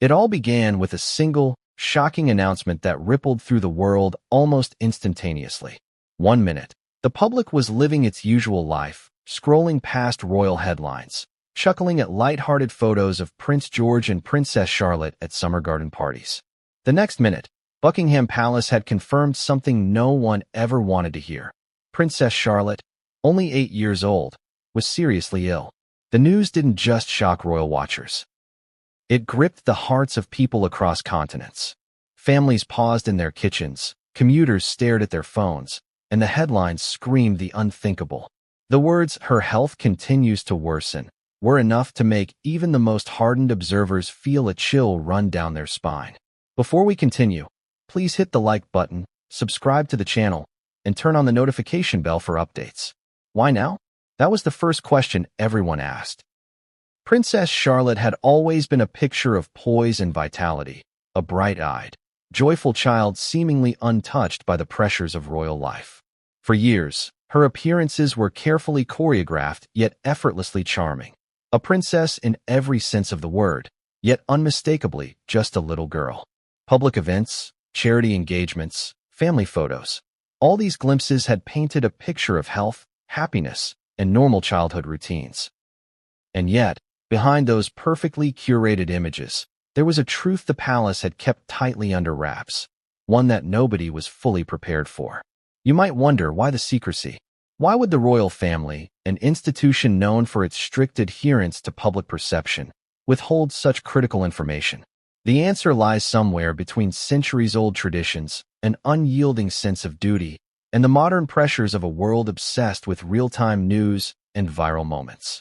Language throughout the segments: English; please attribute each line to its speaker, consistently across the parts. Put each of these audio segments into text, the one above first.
Speaker 1: It all began with a single, shocking announcement that rippled through the world almost instantaneously. 1 minute, the public was living its usual life, scrolling past royal headlines, chuckling at light-hearted photos of Prince George and Princess Charlotte at summer garden parties. The next minute, Buckingham Palace had confirmed something no one ever wanted to hear. Princess Charlotte, only 8 years old, was seriously ill. The news didn't just shock royal watchers. It gripped the hearts of people across continents. Families paused in their kitchens, commuters stared at their phones, and the headlines screamed the unthinkable. The words, "Her health continues to worsen," were enough to make even the most hardened observers feel a chill run down their spine. Before we continue, please hit the like button, subscribe to the channel, and turn on the notification bell for updates. Why now? That was the first question everyone asked. Princess Charlotte had always been a picture of poise and vitality, a bright-eyed, joyful child seemingly untouched by the pressures of royal life. For years, her appearances were carefully choreographed yet effortlessly charming. A princess in every sense of the word, yet unmistakably just a little girl. Public events, charity engagements, family photos. All these glimpses had painted a picture of health, happiness, and normal childhood routines. And yet, behind those perfectly curated images, there was a truth the palace had kept tightly under wraps, one that nobody was fully prepared for. You might wonder why the secrecy. Why would the royal family, an institution known for its strict adherence to public perception, withhold such critical information? The answer lies somewhere between centuries-old traditions, an unyielding sense of duty, and the modern pressures of a world obsessed with real-time news and viral moments.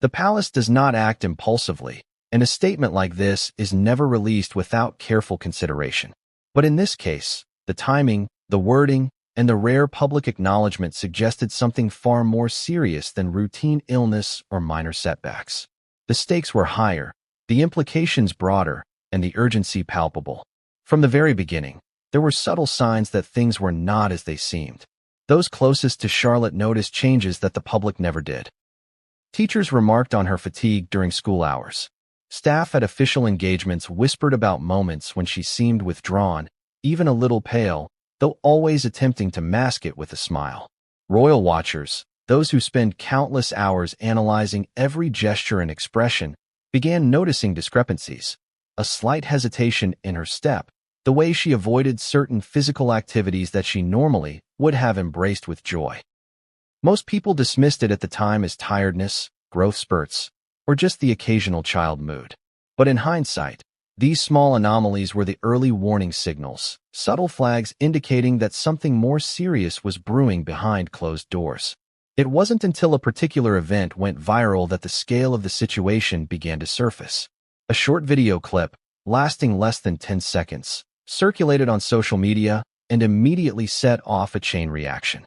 Speaker 1: The palace does not act impulsively, and a statement like this is never released without careful consideration. But in this case, the timing, the wording, and the rare public acknowledgement suggested something far more serious than routine illness or minor setbacks. The stakes were higher, the implications broader, and the urgency palpable. From the very beginning, there were subtle signs that things were not as they seemed. Those closest to Charlotte noticed changes that the public never did. Teachers remarked on her fatigue during school hours. Staff at official engagements whispered about moments when she seemed withdrawn, even a little pale, though always attempting to mask it with a smile. Royal watchers, those who spend countless hours analyzing every gesture and expression, began noticing discrepancies. A slight hesitation in her step, the way she avoided certain physical activities that she normally would have embraced with joy. Most people dismissed it at the time as tiredness, growth spurts, or just the occasional child mood. But in hindsight, these small anomalies were the early warning signals, subtle flags indicating that something more serious was brewing behind closed doors. It wasn't until a particular event went viral that the scale of the situation began to surface. A short video clip, lasting less than 10 seconds, circulated on social media and immediately set off a chain reaction.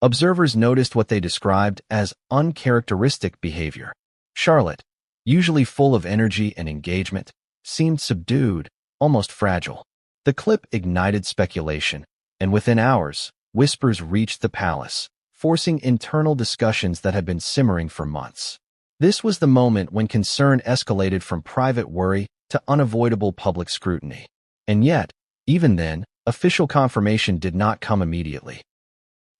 Speaker 1: Observers noticed what they described as uncharacteristic behavior. Charlotte, usually full of energy and engagement, seemed subdued, almost fragile. The clip ignited speculation, and within hours, whispers reached the palace, forcing internal discussions that had been simmering for months. This was the moment when concern escalated from private worry to unavoidable public scrutiny. And yet, even then, official confirmation did not come immediately.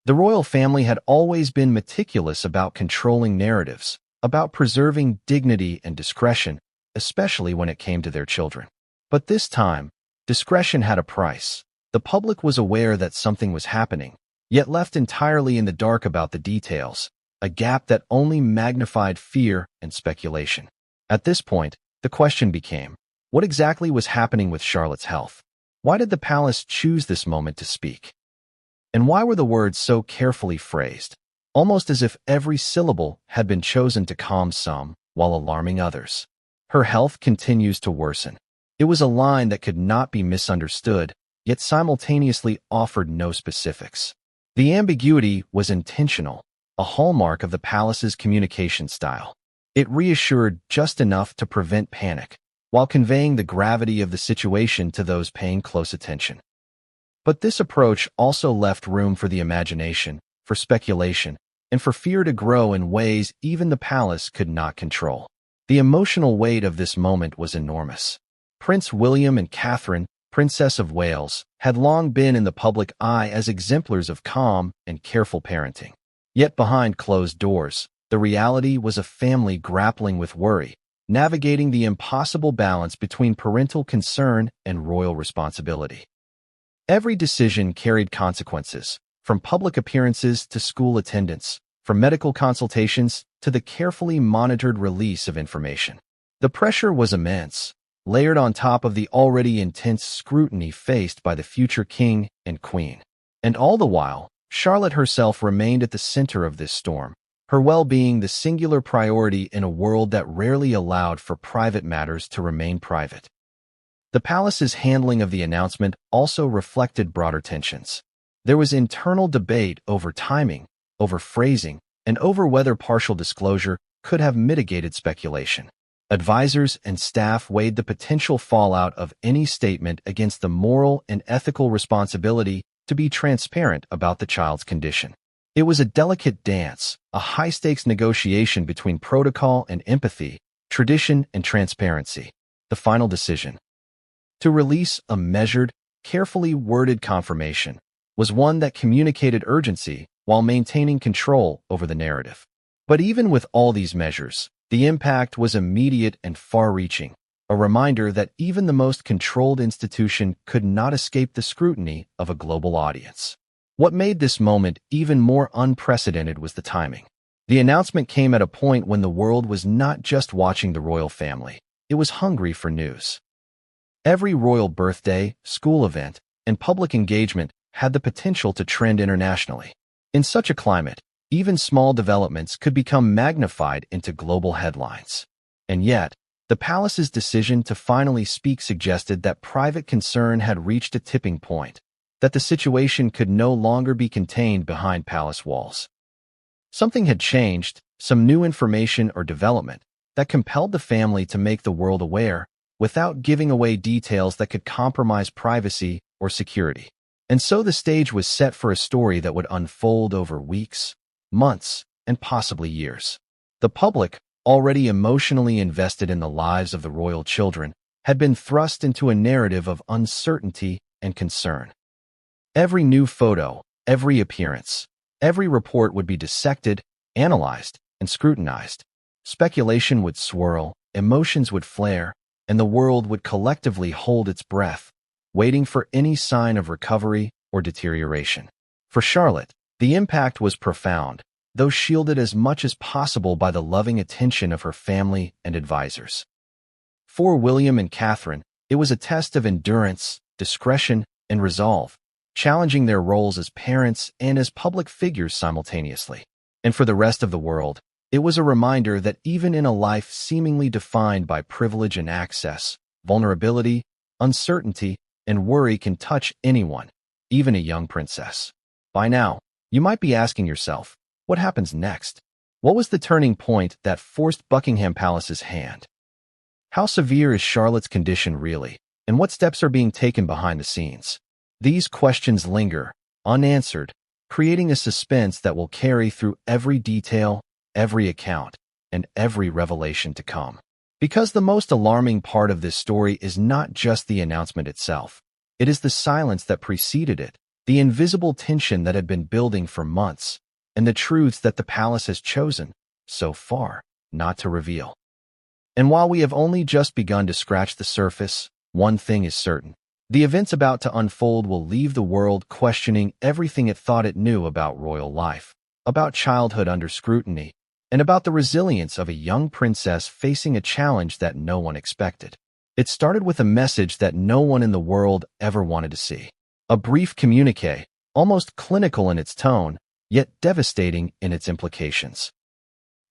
Speaker 1: The royal family had always been meticulous about controlling narratives, about preserving dignity and discretion, especially when it came to their children. But this time, discretion had a price. The public was aware that something was happening, yet left entirely in the dark about the details, a gap that only magnified fear and speculation. At this point, the question became, what exactly was happening with Charlotte's health? Why did the palace choose this moment to speak? And why were the words so carefully phrased, almost as if every syllable had been chosen to calm some while alarming others? Her health continues to worsen. It was a line that could not be misunderstood, yet simultaneously offered no specifics. The ambiguity was intentional, a hallmark of the palace's communication style. It reassured just enough to prevent panic, while conveying the gravity of the situation to those paying close attention. But this approach also left room for the imagination, for speculation, and for fear to grow in ways even the palace could not control. The emotional weight of this moment was enormous. Prince William and Catherine, Princess of Wales, had long been in the public eye as exemplars of calm and careful parenting. Yet behind closed doors, the reality was a family grappling with worry, navigating the impossible balance between parental concern and royal responsibility. Every decision carried consequences, from public appearances to school attendance, from medical consultations to the carefully monitored release of information. The pressure was immense, layered on top of the already intense scrutiny faced by the future king and queen. And all the while, Charlotte herself remained at the center of this storm, her well-being the singular priority in a world that rarely allowed for private matters to remain private. The palace's handling of the announcement also reflected broader tensions. There was internal debate over timing, over phrasing, and over whether partial disclosure could have mitigated speculation. Advisors and staff weighed the potential fallout of any statement against the moral and ethical responsibility to be transparent about the child's condition. It was a delicate dance, a high-stakes negotiation between protocol and empathy, tradition and transparency. The final decision, to release a measured, carefully worded confirmation, was one that communicated urgency while maintaining control over the narrative. But even with all these measures, the impact was immediate and far-reaching, a reminder that even the most controlled institution could not escape the scrutiny of a global audience. What made this moment even more unprecedented was the timing. The announcement came at a point when the world was not just watching the royal family, it was hungry for news. Every royal birthday, school event, and public engagement had the potential to trend internationally. In such a climate, even small developments could become magnified into global headlines. And yet, the palace's decision to finally speak suggested that private concern had reached a tipping point, that the situation could no longer be contained behind palace walls. Something had changed, some new information or development, that compelled the family to make the world aware, without giving away details that could compromise privacy or security. And so the stage was set for a story that would unfold over weeks, months, and possibly years. The public, already emotionally invested in the lives of the royal children, had been thrust into a narrative of uncertainty and concern. Every new photo, every appearance, every report would be dissected, analyzed, and scrutinized. Speculation would swirl, emotions would flare, and the world would collectively hold its breath, waiting for any sign of recovery or deterioration. For Charlotte, the impact was profound, though shielded as much as possible by the loving attention of her family and advisors. For William and Catherine, it was a test of endurance, discretion, and resolve, challenging their roles as parents and as public figures simultaneously. And for the rest of the world, it was a reminder that even in a life seemingly defined by privilege and access, vulnerability, uncertainty, and worry can touch anyone, even a young princess. By now, you might be asking yourself, what happens next? What was the turning point that forced Buckingham Palace's hand? How severe is Charlotte's condition really, and what steps are being taken behind the scenes? These questions linger, unanswered, creating a suspense that will carry through every detail, every account, and every revelation to come. Because the most alarming part of this story is not just the announcement itself. It is the silence that preceded it, the invisible tension that had been building for months, and the truths that the palace has chosen, so far, not to reveal. And while we have only just begun to scratch the surface, one thing is certain. The events about to unfold will leave the world questioning everything it thought it knew about royal life, about childhood under scrutiny, and about the resilience of a young princess facing a challenge that no one expected. It started with a message that no one in the world ever wanted to see. A brief communiqué, almost clinical in its tone, yet devastating in its implications.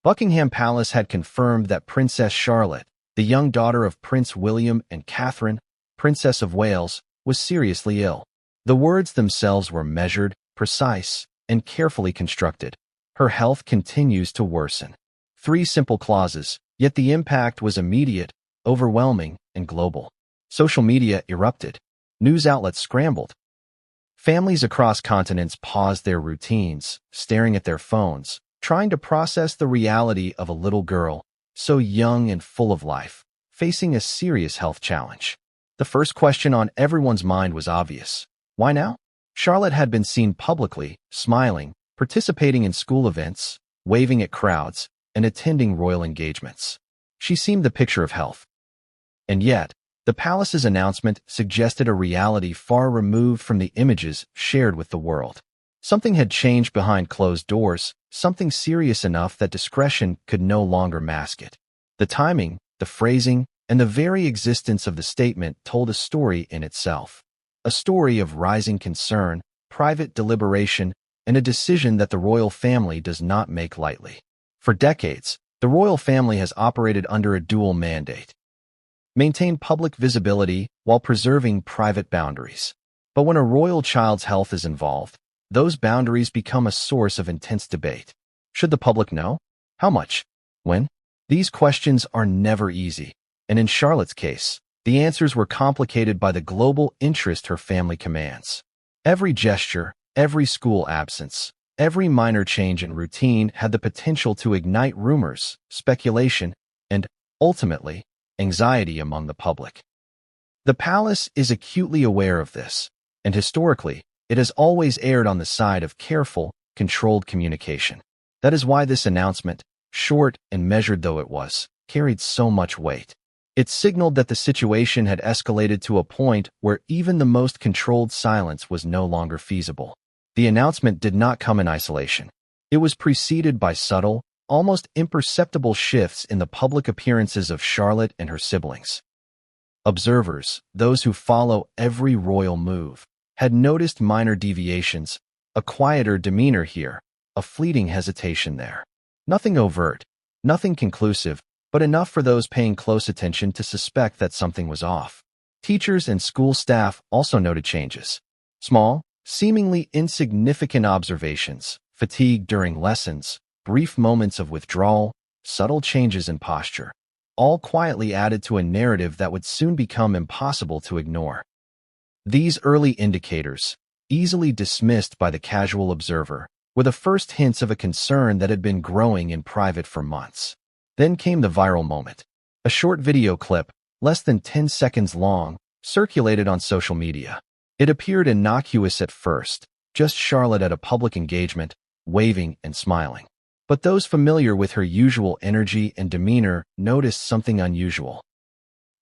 Speaker 1: Buckingham Palace had confirmed that Princess Charlotte, the young daughter of Prince William and Catherine, Princess of Wales, was seriously ill. The words themselves were measured, precise, and carefully constructed. Her health continues to worsen. 3 simple clauses, yet the impact was immediate, overwhelming, and global. Social media erupted. News outlets scrambled. Families across continents paused their routines, staring at their phones, trying to process the reality of a little girl, so young and full of life, facing a serious health challenge. The first question on everyone's mind was obvious. Why now? Charlotte had been seen publicly, smiling, participating in school events, waving at crowds, and attending royal engagements. She seemed the picture of health. And yet, the palace's announcement suggested a reality far removed from the images shared with the world. Something had changed behind closed doors, something serious enough that discretion could no longer mask it. The timing, the phrasing, and the very existence of the statement told a story in itself. A story of rising concern, private deliberation, and a decision that the royal family does not make lightly. For decades, the royal family has operated under a dual mandate: maintain public visibility while preserving private boundaries. But when a royal child's health is involved, those boundaries become a source of intense debate. Should the public know? How much? When? These questions are never easy, and in Charlotte's case, the answers were complicated by the global interest her family commands. Every gesture, every school absence, every minor change in routine had the potential to ignite rumors, speculation, and, ultimately, anxiety among the public. The palace is acutely aware of this, and historically, it has always erred on the side of careful, controlled communication. That is why this announcement, short and measured though it was, carried so much weight. It signaled that the situation had escalated to a point where even the most controlled silence was no longer feasible. The announcement did not come in isolation. It was preceded by subtle, almost imperceptible shifts in the public appearances of Charlotte and her siblings. Observers, those who follow every royal move, had noticed minor deviations, a quieter demeanor here, a fleeting hesitation there. Nothing overt, nothing conclusive, but enough for those paying close attention to suspect that something was off. Teachers and school staff also noted changes. Small, seemingly insignificant observations, fatigue during lessons, brief moments of withdrawal, subtle changes in posture, all quietly added to a narrative that would soon become impossible to ignore. These early indicators, easily dismissed by the casual observer, were the first hints of a concern that had been growing in private for months. Then came the viral moment. A short video clip, less than 10 seconds long, circulated on social media. It appeared innocuous at first, just Charlotte at a public engagement, waving and smiling. But those familiar with her usual energy and demeanor noticed something unusual.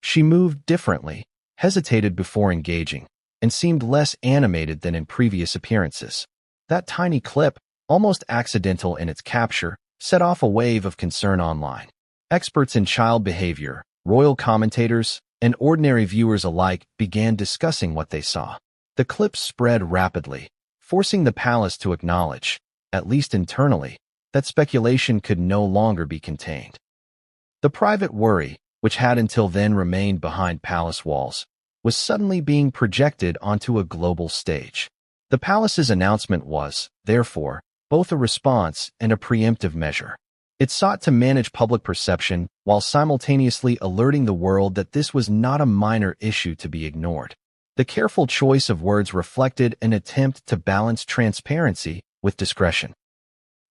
Speaker 1: She moved differently, hesitated before engaging, and seemed less animated than in previous appearances. That tiny clip, almost accidental in its capture, set off a wave of concern online. Experts in child behavior, royal commentators, and ordinary viewers alike began discussing what they saw. The clip spread rapidly, forcing the palace to acknowledge, at least internally, that speculation could no longer be contained. The private worry, which had until then remained behind palace walls, was suddenly being projected onto a global stage. The palace's announcement was, therefore, both a response and a preemptive measure. It sought to manage public perception while simultaneously alerting the world that this was not a minor issue to be ignored. The careful choice of words reflected an attempt to balance transparency with discretion.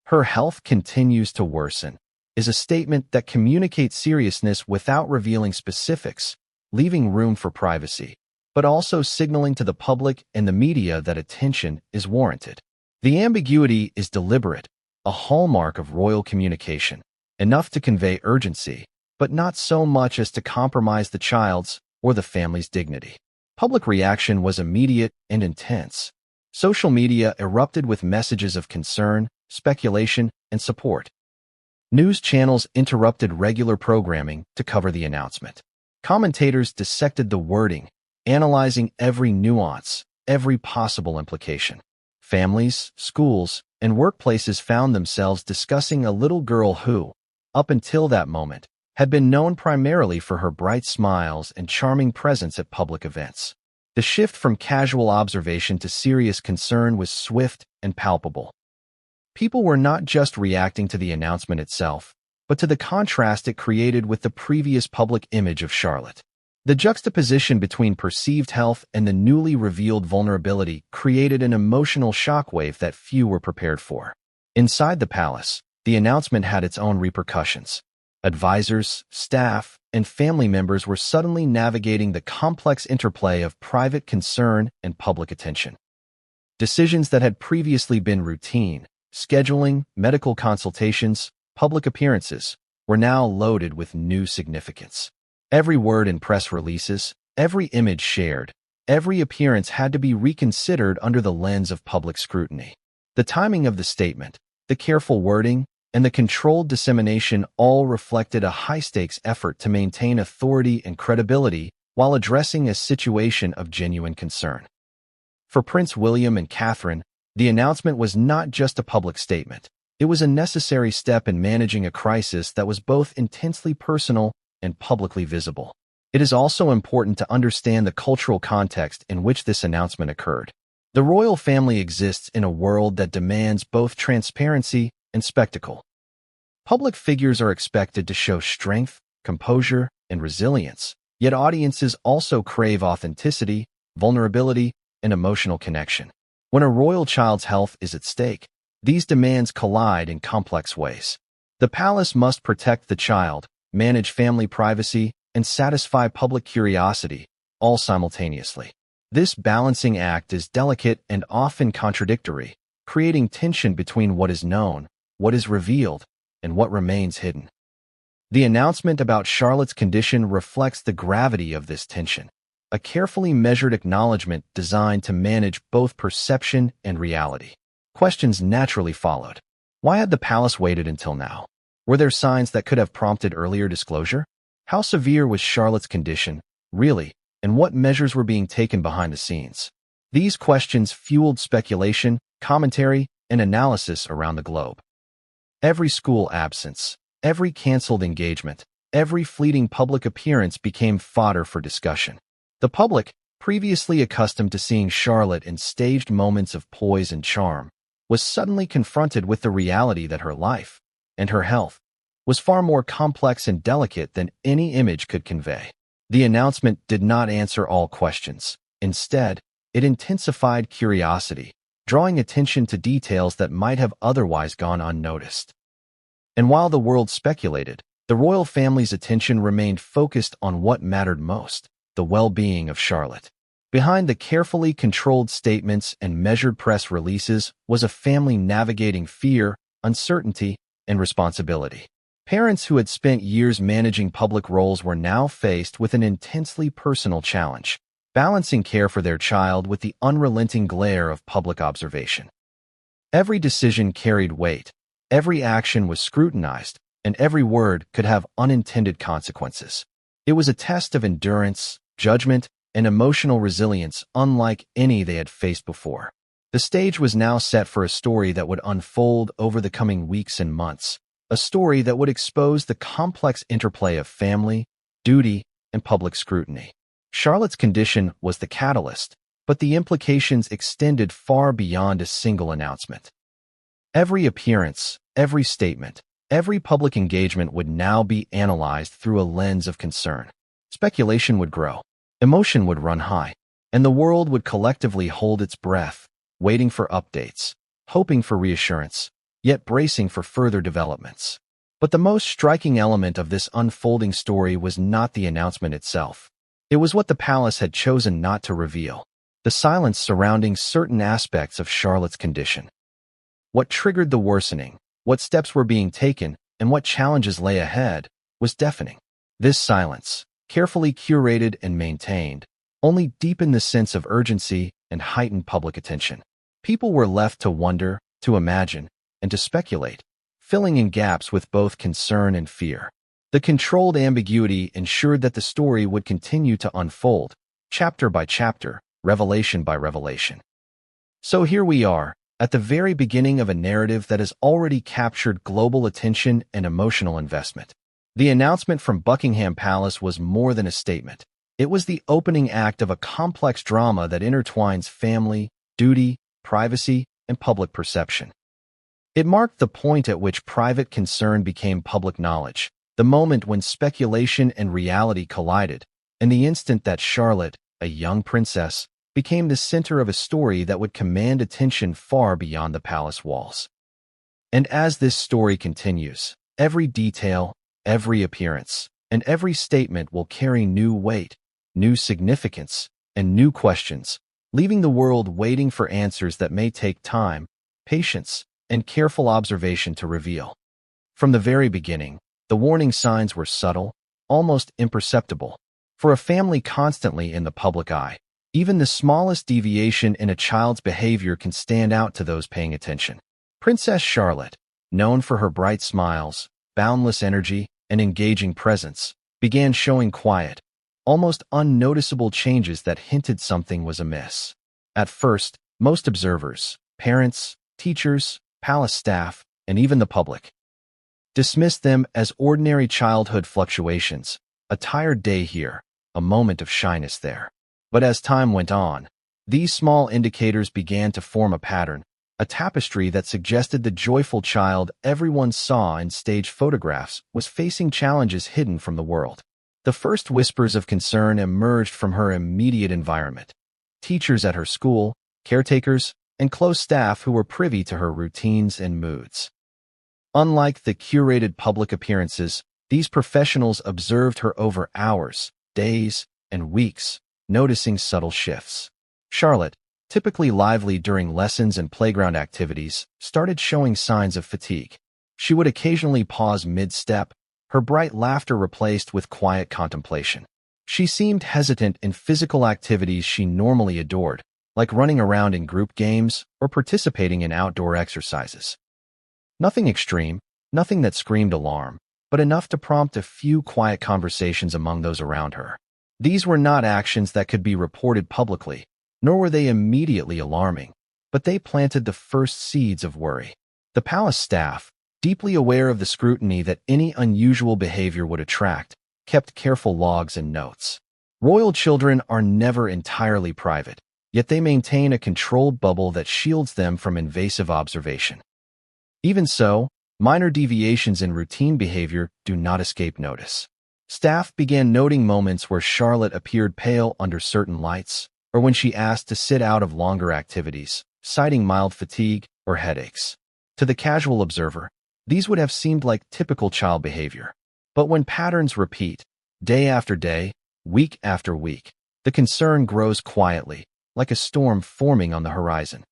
Speaker 1: "Her health continues to worsen" is a statement that communicates seriousness without revealing specifics, leaving room for privacy, but also signaling to the public and the media that attention is warranted. The ambiguity is deliberate, a hallmark of royal communication, enough to convey urgency, but not so much as to compromise the child's or the family's dignity. Public reaction was immediate and intense. Social media erupted with messages of concern, speculation, and support. News channels interrupted regular programming to cover the announcement. Commentators dissected the wording, analyzing every nuance, every possible implication. Families, schools, and workplaces found themselves discussing a little girl who, up until that moment, had been known primarily for her bright smiles and charming presence at public events. The shift from casual observation to serious concern was swift and palpable. People were not just reacting to the announcement itself, but to the contrast it created with the previous public image of Charlotte. The juxtaposition between perceived health and the newly revealed vulnerability created an emotional shockwave that few were prepared for. Inside the palace, the announcement had its own repercussions. Advisors, staff, and family members were suddenly navigating the complex interplay of private concern and public attention. Decisions that had previously been routine, scheduling, medical consultations, public appearances, were now loaded with new significance. Every word in press releases, every image shared, every appearance had to be reconsidered under the lens of public scrutiny. The timing of the statement, the careful wording, and the controlled dissemination all reflected a high-stakes effort to maintain authority and credibility while addressing a situation of genuine concern. For Prince William and Catherine, the announcement was not just a public statement. It was a necessary step in managing a crisis that was both intensely personal and publicly visible. It is also important to understand the cultural context in which this announcement occurred. The royal family exists in a world that demands both transparency and spectacle. Public figures are expected to show strength, composure, and resilience, yet audiences also crave authenticity, vulnerability, and emotional connection. When a royal child's health is at stake, these demands collide in complex ways. The palace must protect the child, manage family privacy, and satisfy public curiosity, all simultaneously. This balancing act is delicate and often contradictory, creating tension between what is known, what is revealed, and what remains hidden. The announcement about Charlotte's condition reflects the gravity of this tension, a carefully measured acknowledgement designed to manage both perception and reality. Questions naturally followed. Why had the palace waited until now? Were there signs that could have prompted earlier disclosure? How severe was Charlotte's condition, really, and what measures were being taken behind the scenes? These questions fueled speculation, commentary, and analysis around the globe. Every school absence, every canceled engagement, every fleeting public appearance became fodder for discussion. The public, previously accustomed to seeing Charlotte in staged moments of poise and charm, was suddenly confronted with the reality that her life, and her health, was far more complex and delicate than any image could convey. The announcement did not answer all questions. Instead, it intensified curiosity, drawing attention to details that might have otherwise gone unnoticed. And while the world speculated, the royal family's attention remained focused on what mattered most, the well-being of Charlotte. Behind the carefully controlled statements and measured press releases was a family navigating fear, uncertainty, and responsibility. Parents who had spent years managing public roles were now faced with an intensely personal challenge, balancing care for their child with the unrelenting glare of public observation. Every decision carried weight, every action was scrutinized, and every word could have unintended consequences. It was a test of endurance, judgment, and emotional resilience unlike any they had faced before. The stage was now set for a story that would unfold over the coming weeks and months, a story that would expose the complex interplay of family, duty, and public scrutiny. Charlotte's condition was the catalyst, but the implications extended far beyond a single announcement. Every appearance, every statement, every public engagement would now be analyzed through a lens of concern. Speculation would grow, emotion would run high, and the world would collectively hold its breath, waiting for updates, hoping for reassurance, yet bracing for further developments. But the most striking element of this unfolding story was not the announcement itself. It was what the palace had chosen not to reveal, the silence surrounding certain aspects of Charlotte's condition. What triggered the worsening, what steps were being taken, and what challenges lay ahead was deafening. This silence, carefully curated and maintained, only deepened the sense of urgency and heightened public attention. People were left to wonder, to imagine, and to speculate, filling in gaps with both concern and fear. The controlled ambiguity ensured that the story would continue to unfold, chapter by chapter, revelation by revelation. So here we are, at the very beginning of a narrative that has already captured global attention and emotional investment. The announcement from Buckingham Palace was more than a statement. It was the opening act of a complex drama that intertwines family, duty, privacy, and public perception. It marked the point at which private concern became public knowledge, the moment when speculation and reality collided, and the instant that Charlotte, a young princess, became the center of a story that would command attention far beyond the palace walls. And as this story continues, every detail, every appearance and every statement will carry new weight, new significance, and new questions, leaving the world waiting for answers that may take time, patience, and careful observation to reveal. From the very beginning, the warning signs were subtle, almost imperceptible. For a family constantly in the public eye, even the smallest deviation in a child's behavior can stand out to those paying attention. Princess Charlotte, known for her bright smiles, boundless energy, and engaging presence, began showing quiet, almost unnoticeable changes that hinted something was amiss. At first, most observers, parents, teachers, palace staff, and even the public, dismissed them as ordinary childhood fluctuations, a tired day here, a moment of shyness there. But as time went on, these small indicators began to form a pattern, a tapestry that suggested the joyful child everyone saw in stage photographs was facing challenges hidden from the world. The first whispers of concern emerged from her immediate environment. Teachers at her school, caretakers, and close staff who were privy to her routines and moods. Unlike the curated public appearances, these professionals observed her over hours, days, and weeks, noticing subtle shifts. Charlotte, typically lively during lessons and playground activities, started showing signs of fatigue. She would occasionally pause mid-step, her bright laughter replaced with quiet contemplation. She seemed hesitant in physical activities she normally adored, like running around in group games or participating in outdoor exercises. Nothing extreme, nothing that screamed alarm, but enough to prompt a few quiet conversations among those around her. These were not actions that could be reported publicly, nor were they immediately alarming, but they planted the first seeds of worry. The palace staff, deeply aware of the scrutiny that any unusual behavior would attract, kept careful logs and notes. Royal children are never entirely private, yet they maintain a controlled bubble that shields them from invasive observation. Even so, minor deviations in routine behavior do not escape notice. Staff began noting moments where Charlotte appeared pale under certain lights, or when she asked to sit out of longer activities, citing mild fatigue or headaches. To the casual observer, these would have seemed like typical child behavior. But when patterns repeat, day after day, week after week, the concern grows quietly, like a storm forming on the horizon.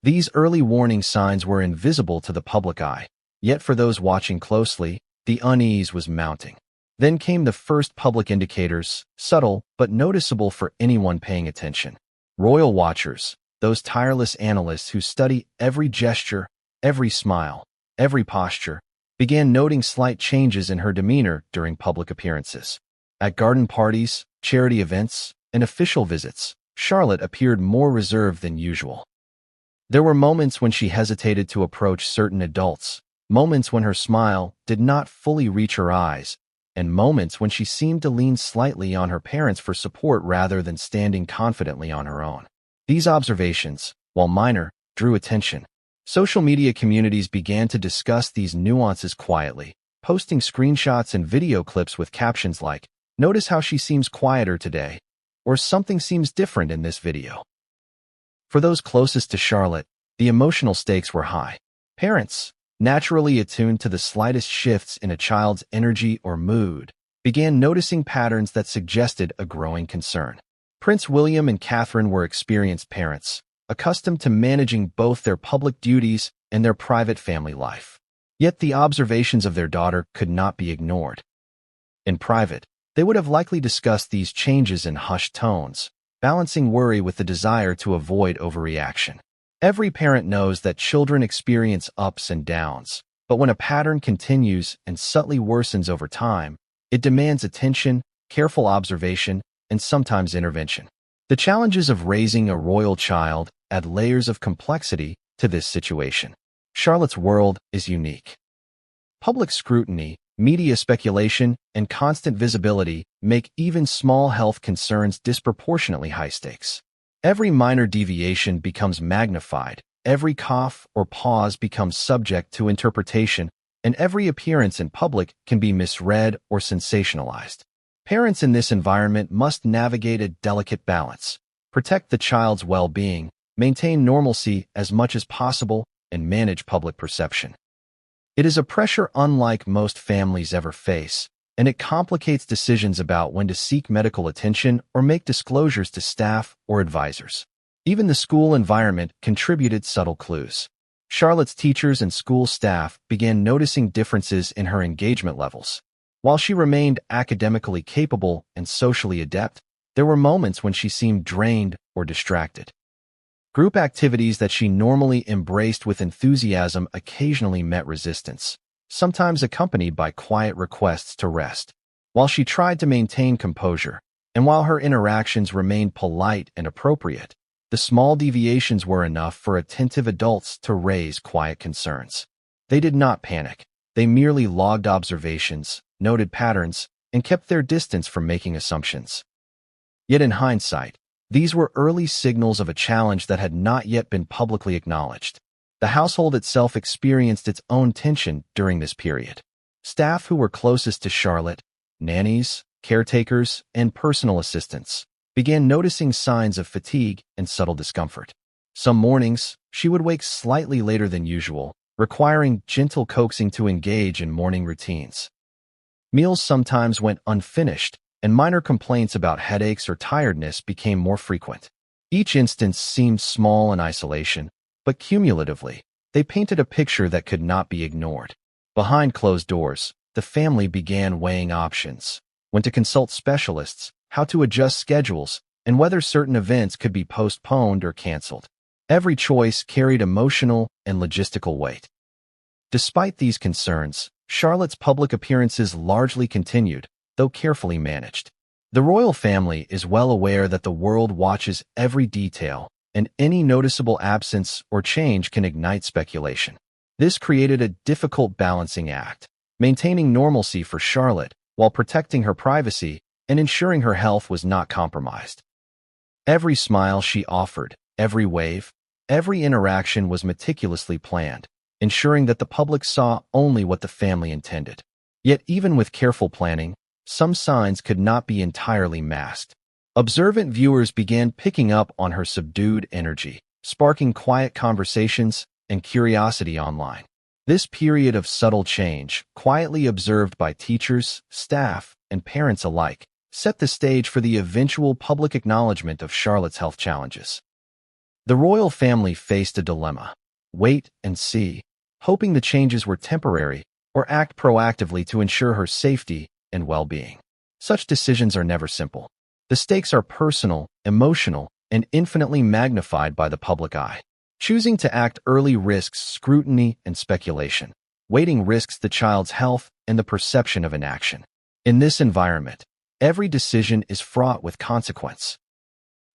Speaker 1: These early warning signs were invisible to the public eye, yet for those watching closely, the unease was mounting. Then came the first public indicators, subtle but noticeable for anyone paying attention. Royal watchers, those tireless analysts who study every gesture, every smile, every posture, began noting slight changes in her demeanor during public appearances. At garden parties, charity events, and official visits, Charlotte appeared more reserved than usual. There were moments when she hesitated to approach certain adults, moments when her smile did not fully reach her eyes, and moments when she seemed to lean slightly on her parents for support rather than standing confidently on her own. These observations, while minor, drew attention. Social media communities began to discuss these nuances quietly, posting screenshots and video clips with captions like, "Notice how she seems quieter today," or "Something seems different in this video." For those closest to Charlotte, the emotional stakes were high. Parents, naturally attuned to the slightest shifts in a child's energy or mood, began noticing patterns that suggested a growing concern. Prince William and Catherine were experienced parents, accustomed to managing both their public duties and their private family life. Yet the observations of their daughter could not be ignored. In private, they would have likely discussed these changes in hushed tones, balancing worry with the desire to avoid overreaction. Every parent knows that children experience ups and downs, but when a pattern continues and subtly worsens over time, it demands attention, careful observation, and sometimes intervention. The challenges of raising a royal child add layers of complexity to this situation. Charlotte's world is unique. Public scrutiny, media speculation, and constant visibility make even small health concerns disproportionately high stakes. Every minor deviation becomes magnified, every cough or pause becomes subject to interpretation, and every appearance in public can be misread or sensationalized. Parents in this environment must navigate a delicate balance, protect the child's well-being, maintain normalcy as much as possible, and manage public perception. It is a pressure unlike most families ever face, and it complicates decisions about when to seek medical attention or make disclosures to staff or advisors. Even the school environment contributed subtle clues. Charlotte's teachers and school staff began noticing differences in her engagement levels. While she remained academically capable and socially adept, there were moments when she seemed drained or distracted. Group activities that she normally embraced with enthusiasm occasionally met resistance, sometimes accompanied by quiet requests to rest. While she tried to maintain composure, and while her interactions remained polite and appropriate, the small deviations were enough for attentive adults to raise quiet concerns. They did not panic. They merely logged observations, noted patterns, and kept their distance from making assumptions. Yet in hindsight, these were early signals of a challenge that had not yet been publicly acknowledged. The household itself experienced its own tension during this period. Staff who were closest to Charlotte, nannies, caretakers, and personal assistants, began noticing signs of fatigue and subtle discomfort. Some mornings, she would wake slightly later than usual, requiring gentle coaxing to engage in morning routines. Meals sometimes went unfinished, and minor complaints about headaches or tiredness became more frequent. Each instance seemed small in isolation, but cumulatively, they painted a picture that could not be ignored. Behind closed doors, the family began weighing options: when to consult specialists, how to adjust schedules, and whether certain events could be postponed or canceled. Every choice carried emotional and logistical weight. Despite these concerns, Charlotte's public appearances largely continued, though carefully managed. The royal family is well aware that the world watches every detail, and any noticeable absence or change can ignite speculation. This created a difficult balancing act, maintaining normalcy for Charlotte while protecting her privacy and ensuring her health was not compromised. Every smile she offered, every wave, every interaction was meticulously planned, ensuring that the public saw only what the family intended. Yet even with careful planning, some signs could not be entirely masked. Observant viewers began picking up on her subdued energy, sparking quiet conversations and curiosity online. This period of subtle change, quietly observed by teachers, staff, and parents alike, set the stage for the eventual public acknowledgement of Charlotte's health challenges. The royal family faced a dilemma: wait and see, hoping the changes were temporary, or act proactively to ensure her safety and well-being. Such decisions are never simple. The stakes are personal, emotional, and infinitely magnified by the public eye. Choosing to act early risks scrutiny and speculation. Waiting risks the child's health and the perception of inaction. In this environment, every decision is fraught with consequence.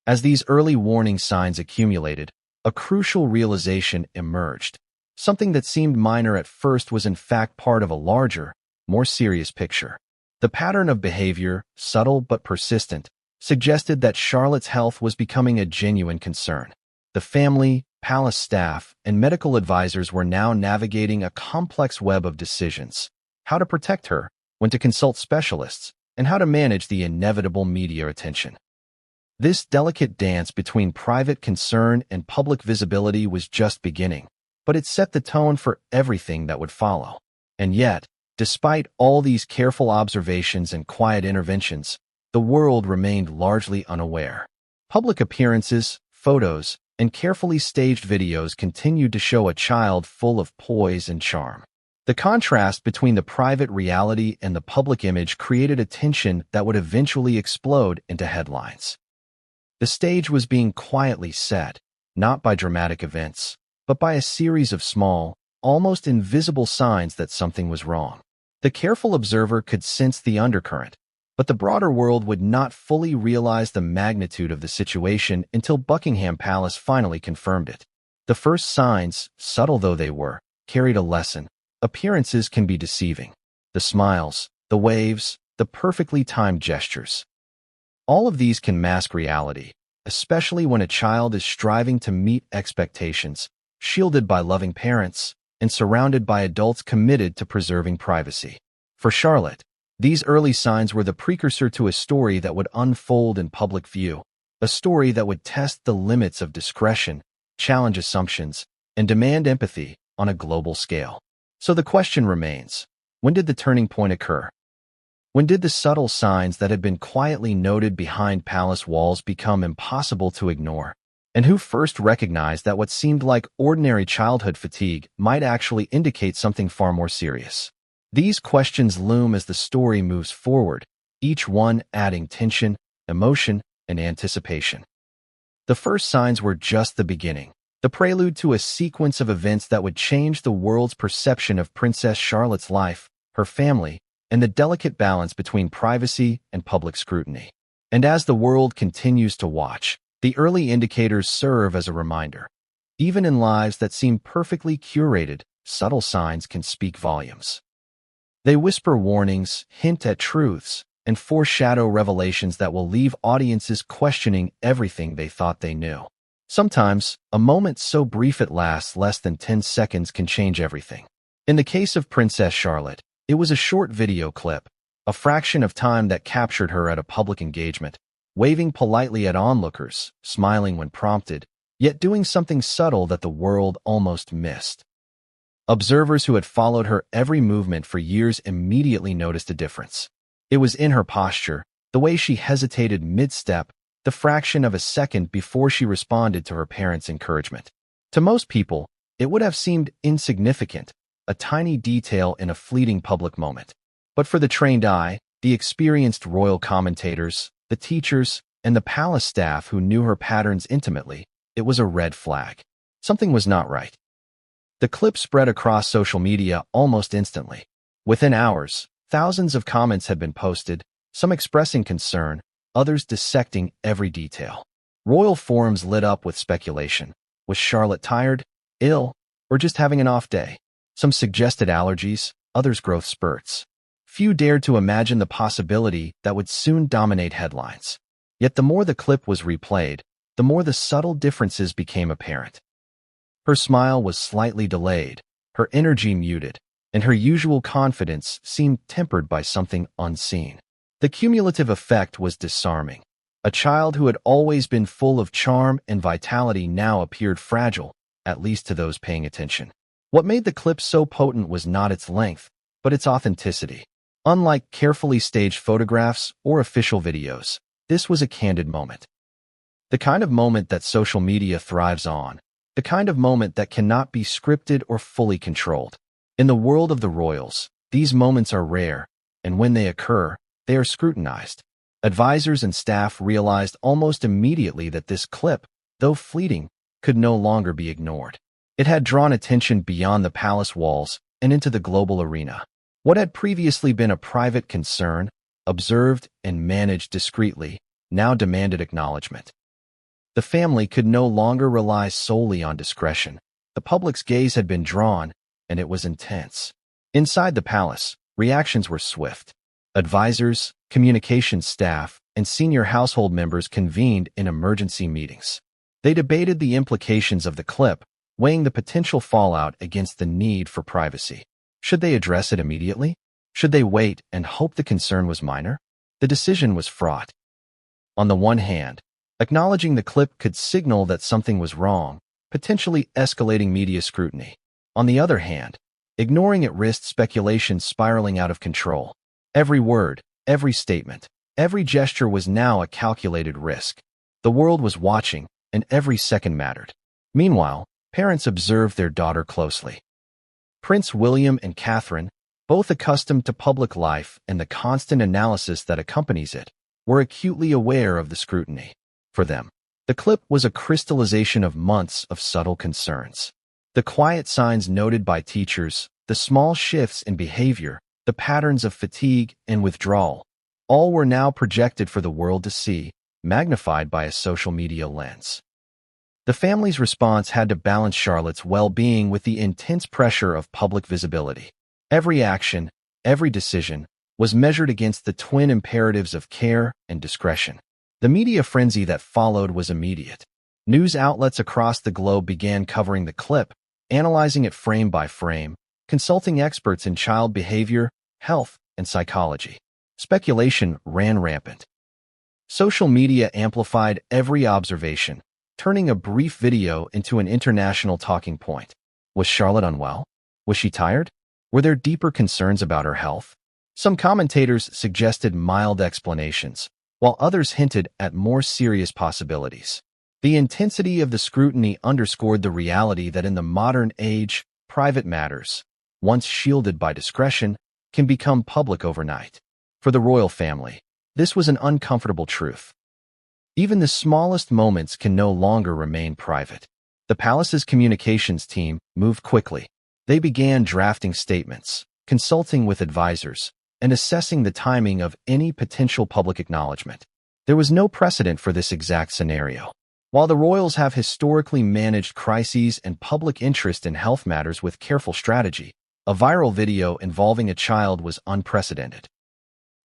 Speaker 1: As these early warning signs accumulated, a crucial realization emerged. Something that seemed minor at first was in fact part of a larger, more serious picture. The pattern of behavior, subtle but persistent, suggested that Charlotte's health was becoming a genuine concern. The family, palace staff, and medical advisors were now navigating a complex web of decisions: how to protect her, when to consult specialists, and how to manage the inevitable media attention. This delicate dance between private concern and public visibility was just beginning, but it set the tone for everything that would follow. And yet, despite all these careful observations and quiet interventions, the world remained largely unaware. Public appearances, photos, and carefully staged videos continued to show a child full of poise and charm. The contrast between the private reality and the public image created a tension that would eventually explode into headlines. The stage was being quietly set, not by dramatic events, but by a series of small, almost invisible signs that something was wrong. The careful observer could sense the undercurrent, but the broader world would not fully realize the magnitude of the situation until Buckingham Palace finally confirmed it. The first signs, subtle though they were, carried a lesson. Appearances can be deceiving. The smiles, the waves, the perfectly timed gestures. All of these can mask reality, especially when a child is striving to meet expectations, shielded by loving parents, and surrounded by adults committed to preserving privacy. For Charlotte, these early signs were the precursor to a story that would unfold in public view, a story that would test the limits of discretion, challenge assumptions, and demand empathy on a global scale. So the question remains, when did the turning point occur? When did the subtle signs that had been quietly noted behind palace walls become impossible to ignore? And who first recognized that what seemed like ordinary childhood fatigue might actually indicate something far more serious? These questions loom as the story moves forward, each one adding tension, emotion, and anticipation. The first signs were just the beginning, the prelude to a sequence of events that would change the world's perception of Princess Charlotte's life, her family, and the delicate balance between privacy and public scrutiny. And as the world continues to watch, the early indicators serve as a reminder. Even in lives that seem perfectly curated, subtle signs can speak volumes. They whisper warnings, hint at truths, and foreshadow revelations that will leave audiences questioning everything they thought they knew. Sometimes, a moment so brief it lasts less than 10 seconds can change everything. In the case of Princess Charlotte, it was a short video clip, a fraction of time that captured her at a public engagement, waving politely at onlookers, smiling when prompted, yet doing something subtle that the world almost missed. Observers who had followed her every movement for years immediately noticed a difference. It was in her posture, the way she hesitated mid-step, the fraction of a second before she responded to her parents' encouragement. To most people, it would have seemed insignificant, a tiny detail in a fleeting public moment. But for the trained eye, the experienced royal commentators, the teachers, and the palace staff who knew her patterns intimately, it was a red flag. Something was not right. The clip spread across social media almost instantly. Within hours, thousands of comments had been posted, some expressing concern, others dissecting every detail. Royal forums lit up with speculation. Was Charlotte tired, ill, or just having an off day? Some suggested allergies, others growth spurts. Few dared to imagine the possibility that would soon dominate headlines. Yet the more the clip was replayed, the more the subtle differences became apparent. Her smile was slightly delayed, her energy muted, and her usual confidence seemed tempered by something unseen. The cumulative effect was disarming. A child who had always been full of charm and vitality now appeared fragile, at least to those paying attention. What made the clip so potent was not its length, but its authenticity. Unlike carefully staged photographs or official videos, this was a candid moment. The kind of moment that social media thrives on, the kind of moment that cannot be scripted or fully controlled. In the world of the royals, these moments are rare, and when they occur, they are scrutinized. Advisors and staff realized almost immediately that this clip, though fleeting, could no longer be ignored. It had drawn attention beyond the palace walls and into the global arena. What had previously been a private concern, observed and managed discreetly, now demanded acknowledgement. The family could no longer rely solely on discretion. The public's gaze had been drawn, and it was intense. Inside the palace, reactions were swift. Advisors, communications staff, and senior household members convened in emergency meetings. They debated the implications of the clip, weighing the potential fallout against the need for privacy. Should they address it immediately? Should they wait and hope the concern was minor? The decision was fraught. On the one hand, acknowledging the clip could signal that something was wrong, potentially escalating media scrutiny. On the other hand, ignoring it risked speculation spiraling out of control. Every word, every statement, every gesture was now a calculated risk. The world was watching, and every second mattered. Meanwhile, parents observed their daughter closely. Prince William and Catherine, both accustomed to public life and the constant analysis that accompanies it, were acutely aware of the scrutiny. For them, the clip was a crystallization of months of subtle concerns. The quiet signs noted by teachers, the small shifts in behavior, the patterns of fatigue and withdrawal, all were now projected for the world to see, magnified by a social media lens. The family's response had to balance Charlotte's well-being with the intense pressure of public visibility. Every action, every decision, was measured against the twin imperatives of care and discretion. The media frenzy that followed was immediate. News outlets across the globe began covering the clip, analyzing it frame by frame, consulting experts in child behavior, health, and psychology. Speculation ran rampant. Social media amplified every observation, turning a brief video into an international talking point. Was Charlotte unwell? Was she tired? Were there deeper concerns about her health? Some commentators suggested mild explanations, while others hinted at more serious possibilities. The intensity of the scrutiny underscored the reality that in the modern age, private matters, once shielded by discretion, can become public overnight. For the royal family, this was an uncomfortable truth. Even the smallest moments can no longer remain private. The palace's communications team moved quickly. They began drafting statements, consulting with advisors, and assessing the timing of any potential public acknowledgement. There was no precedent for this exact scenario. While the royals have historically managed crises and public interest in health matters with careful strategy, a viral video involving a child was unprecedented.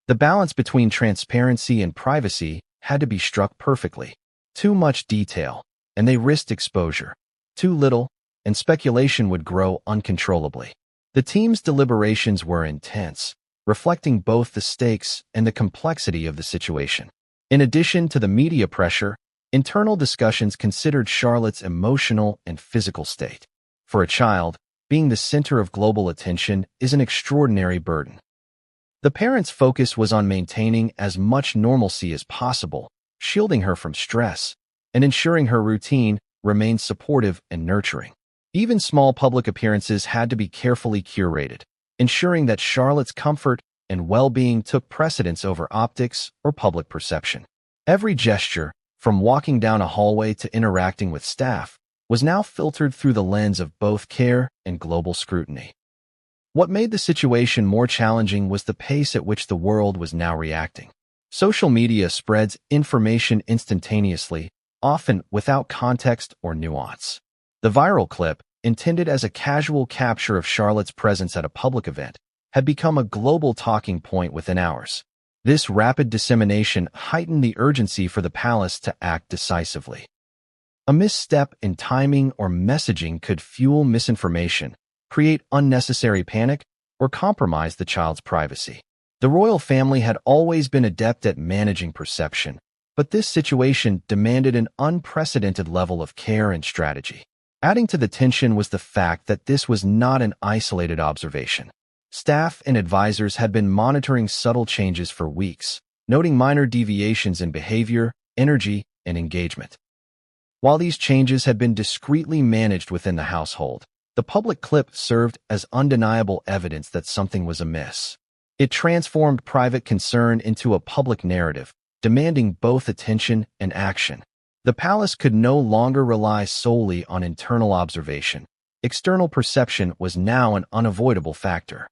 Speaker 1: The balance between transparency and privacy had to be struck perfectly. Too much detail, and they risked exposure. Too little, and speculation would grow uncontrollably. The team's deliberations were intense, reflecting both the stakes and the complexity of the situation. In addition to the media pressure, internal discussions considered Charlotte's emotional and physical state. For a child, being the center of global attention is an extraordinary burden. The parents' focus was on maintaining as much normalcy as possible, shielding her from stress, and ensuring her routine remained supportive and nurturing. Even small public appearances had to be carefully curated, ensuring that Charlotte's comfort and well-being took precedence over optics or public perception. Every gesture, from walking down a hallway to interacting with staff, was now filtered through the lens of both care and global scrutiny. What made the situation more challenging was the pace at which the world was now reacting. Social media spreads information instantaneously, often without context or nuance. The viral clip, intended as a casual capture of Charlotte's presence at a public event, had become a global talking point within hours. This rapid dissemination heightened the urgency for the palace to act decisively. A misstep in timing or messaging could fuel misinformation, create unnecessary panic, or compromise the child's privacy. The royal family had always been adept at managing perception, but this situation demanded an unprecedented level of care and strategy. Adding to the tension was the fact that this was not an isolated observation. Staff and advisors had been monitoring subtle changes for weeks, noting minor deviations in behavior, energy, and engagement. While these changes had been discreetly managed within the household, the public clip served as undeniable evidence that something was amiss. It transformed private concern into a public narrative, demanding both attention and action. The palace could no longer rely solely on internal observation. External perception was now an unavoidable factor.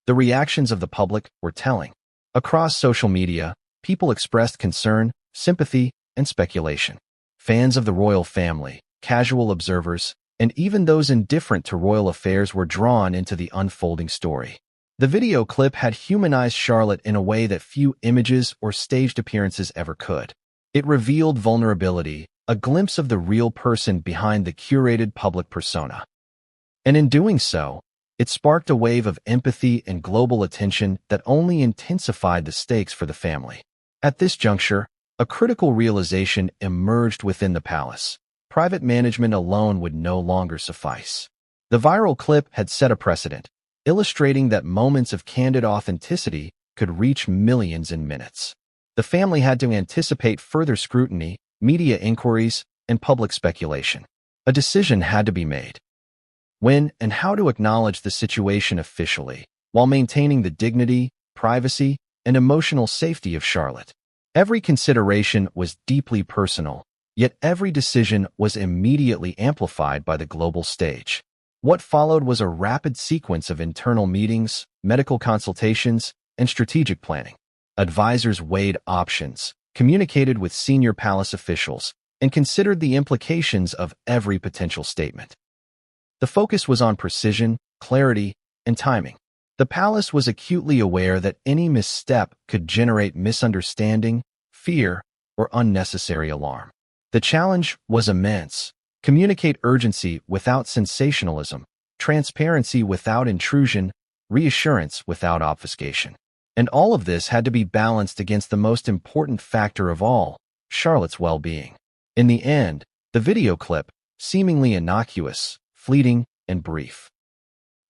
Speaker 1: The reactions of the public were telling. Across social media, people expressed concern, sympathy, and speculation. Fans of the royal family, casual observers, and even those indifferent to royal affairs were drawn into the unfolding story. The video clip had humanized Charlotte in a way that few images or staged appearances ever could. It revealed vulnerability, a glimpse of the real person behind the curated public persona. And in doing so, it sparked a wave of empathy and global attention that only intensified the stakes for the family. At this juncture, a critical realization emerged within the palace. Private management alone would no longer suffice. The viral clip had set a precedent, illustrating that moments of candid authenticity could reach millions in minutes. The family had to anticipate further scrutiny, media inquiries, and public speculation. A decision had to be made. When and how to acknowledge the situation officially, while maintaining the dignity, privacy, and emotional safety of Charlotte. Every consideration was deeply personal, yet every decision was immediately amplified by the global stage. What followed was a rapid sequence of internal meetings, medical consultations, and strategic planning. Advisors weighed options, communicated with senior palace officials, and considered the implications of every potential statement. The focus was on precision, clarity, and timing. The palace was acutely aware that any misstep could generate misunderstanding, fear, or unnecessary alarm. The challenge was immense. Communicate urgency without sensationalism, transparency without intrusion, reassurance without obfuscation. And all of this had to be balanced against the most important factor of all, Charlotte's well-being. In the end, the video clip, seemingly innocuous, fleeting, and brief,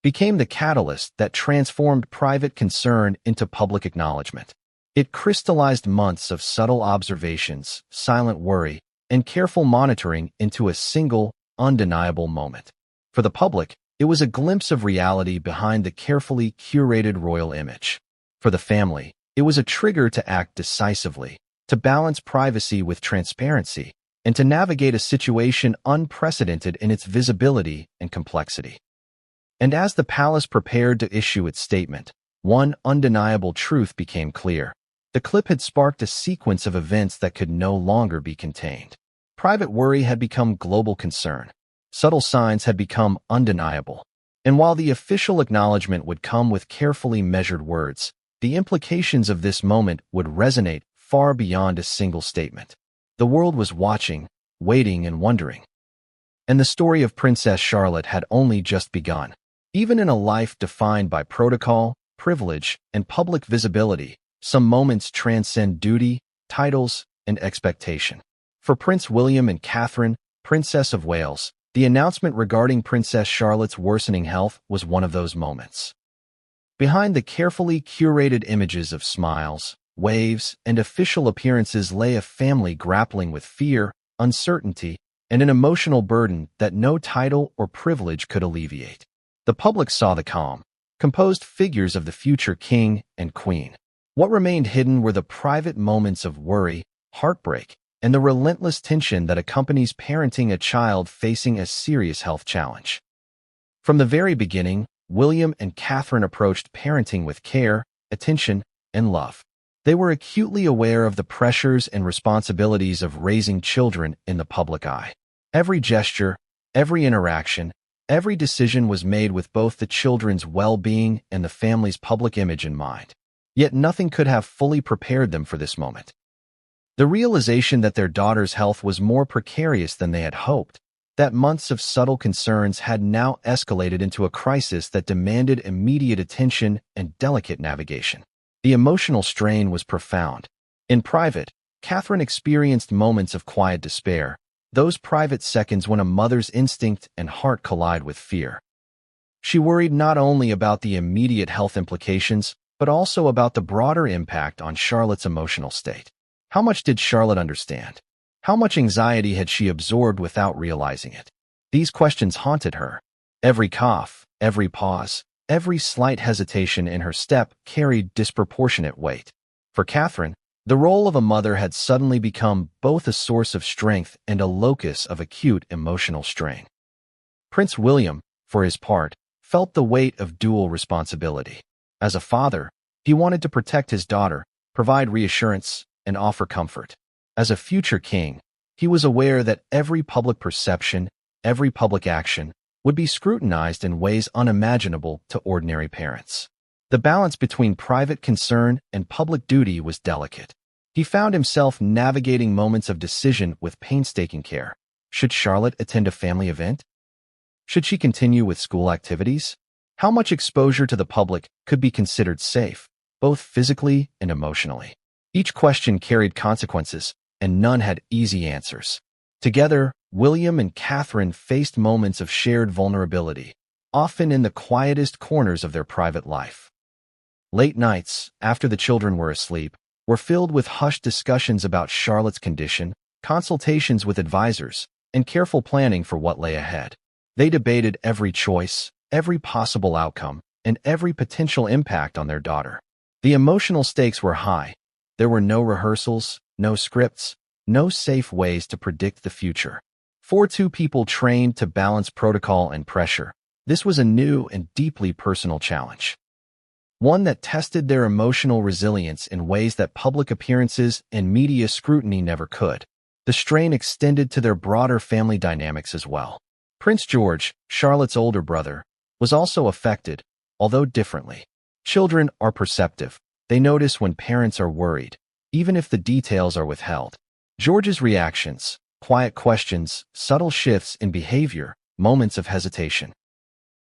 Speaker 1: became the catalyst that transformed private concern into public acknowledgement. It crystallized months of subtle observations, silent worry, and careful monitoring into a single, undeniable moment. For the public, it was a glimpse of reality behind the carefully curated royal image. For the family, it was a trigger to act decisively, to balance privacy with transparency, and to navigate a situation unprecedented in its visibility and complexity. And as the palace prepared to issue its statement, one undeniable truth became clear. The clip had sparked a sequence of events that could no longer be contained. Private worry had become global concern. Subtle signs had become undeniable. And while the official acknowledgement would come with carefully measured words, the implications of this moment would resonate far beyond a single statement. The world was watching, waiting, and wondering. And the story of Princess Charlotte had only just begun. Even in a life defined by protocol, privilege, and public visibility, some moments transcend duty, titles, and expectation. For Prince William and Catherine, Princess of Wales, the announcement regarding Princess Charlotte's worsening health was one of those moments. Behind the carefully curated images of smiles, waves, and official appearances lay a family grappling with fear, uncertainty, and an emotional burden that no title or privilege could alleviate. The public saw the calm, composed figures of the future king and queen. What remained hidden were the private moments of worry, heartbreak, and the relentless tension that accompanies parenting a child facing a serious health challenge. From the very beginning, William and Catherine approached parenting with care, attention, and love. They were acutely aware of the pressures and responsibilities of raising children in the public eye. Every gesture, every interaction, every decision was made with both the children's well-being and the family's public image in mind. Yet nothing could have fully prepared them for this moment. The realization that their daughter's health was more precarious than they had hoped, that months of subtle concerns had now escalated into a crisis that demanded immediate attention and delicate navigation. The emotional strain was profound. In private, Catherine experienced moments of quiet despair, those private seconds when a mother's instinct and heart collide with fear. She worried not only about the immediate health implications, but also about the broader impact on Charlotte's emotional state. How much did Charlotte understand? How much anxiety had she absorbed without realizing it? These questions haunted her. Every cough, every pause, every slight hesitation in her step carried disproportionate weight. For Catherine, the role of a mother had suddenly become both a source of strength and a locus of acute emotional strain. Prince William, for his part, felt the weight of dual responsibility. As a father, he wanted to protect his daughter, provide reassurance, and offer comfort. As a future king, he was aware that every public perception, every public action, would be scrutinized in ways unimaginable to ordinary parents. The balance between private concern and public duty was delicate. He found himself navigating moments of decision with painstaking care. Should Charlotte attend a family event? Should she continue with school activities? How much exposure to the public could be considered safe, both physically and emotionally? Each question carried consequences, and none had easy answers. Together, William and Catherine faced moments of shared vulnerability, often in the quietest corners of their private life. Late nights, after the children were asleep, were filled with hushed discussions about Charlotte's condition, consultations with advisors, and careful planning for what lay ahead. They debated every choice, every possible outcome, and every potential impact on their daughter. The emotional stakes were high. There were no rehearsals, no scripts, no safe ways to predict the future. For two people trained to balance protocol and pressure, this was a new and deeply personal challenge. One that tested their emotional resilience in ways that public appearances and media scrutiny never could. The strain extended to their broader family dynamics as well. Prince George, Charlotte's older brother, was also affected, although differently. Children are perceptive. They notice when parents are worried, even if the details are withheld. George's reactions, quiet questions, subtle shifts in behavior, moments of hesitation,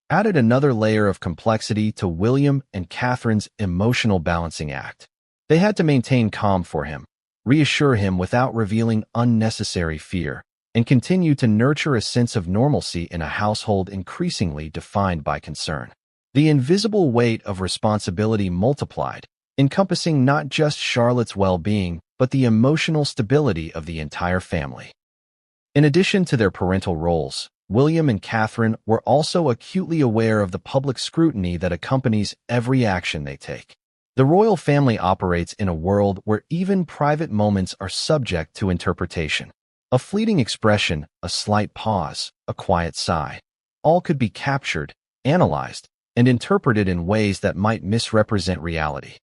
Speaker 1: added another layer of complexity to William and Catherine's emotional balancing act. They had to maintain calm for him, reassure him without revealing unnecessary fear, and continue to nurture a sense of normalcy in a household increasingly defined by concern. The invisible weight of responsibility multiplied, encompassing not just Charlotte's well-being, but the emotional stability of the entire family. In addition to their parental roles, William and Catherine were also acutely aware of the public scrutiny that accompanies every action they take. The royal family operates in a world where even private moments are subject to interpretation. A fleeting expression, a slight pause, a quiet sigh, all could be captured, analyzed, and interpreted in ways that might misrepresent reality.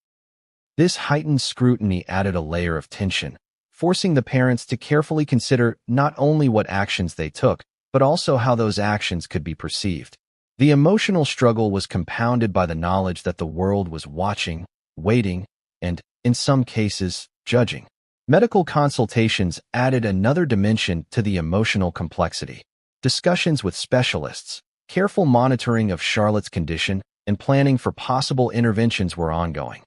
Speaker 1: This heightened scrutiny added a layer of tension, forcing the parents to carefully consider not only what actions they took, but also how those actions could be perceived. The emotional struggle was compounded by the knowledge that the world was watching, waiting, and, in some cases, judging. Medical consultations added another dimension to the emotional complexity. Discussions with specialists, careful monitoring of Charlotte's condition, and planning for possible interventions were ongoing.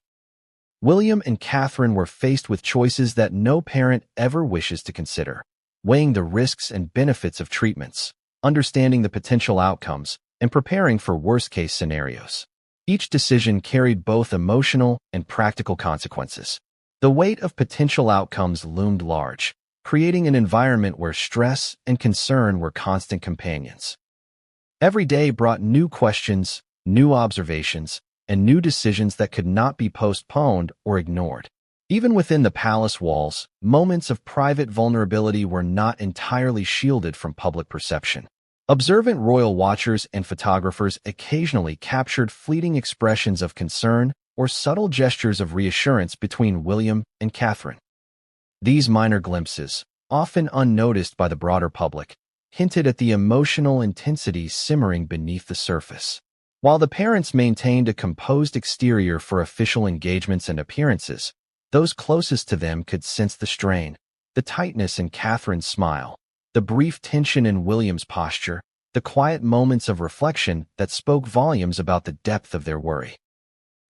Speaker 1: William and Catherine were faced with choices that no parent ever wishes to consider, weighing the risks and benefits of treatments, understanding the potential outcomes, and preparing for worst-case scenarios. Each decision carried both emotional and practical consequences. The weight of potential outcomes loomed large, creating an environment where stress and concern were constant companions. Every day brought new questions, new observations, and new decisions that could not be postponed or ignored. Even within the palace walls, moments of private vulnerability were not entirely shielded from public perception. Observant royal watchers and photographers occasionally captured fleeting expressions of concern or subtle gestures of reassurance between William and Catherine. These minor glimpses, often unnoticed by the broader public, hinted at the emotional intensity simmering beneath the surface. While the parents maintained a composed exterior for official engagements and appearances, those closest to them could sense the strain, the tightness in Catherine's smile, the brief tension in William's posture, the quiet moments of reflection that spoke volumes about the depth of their worry.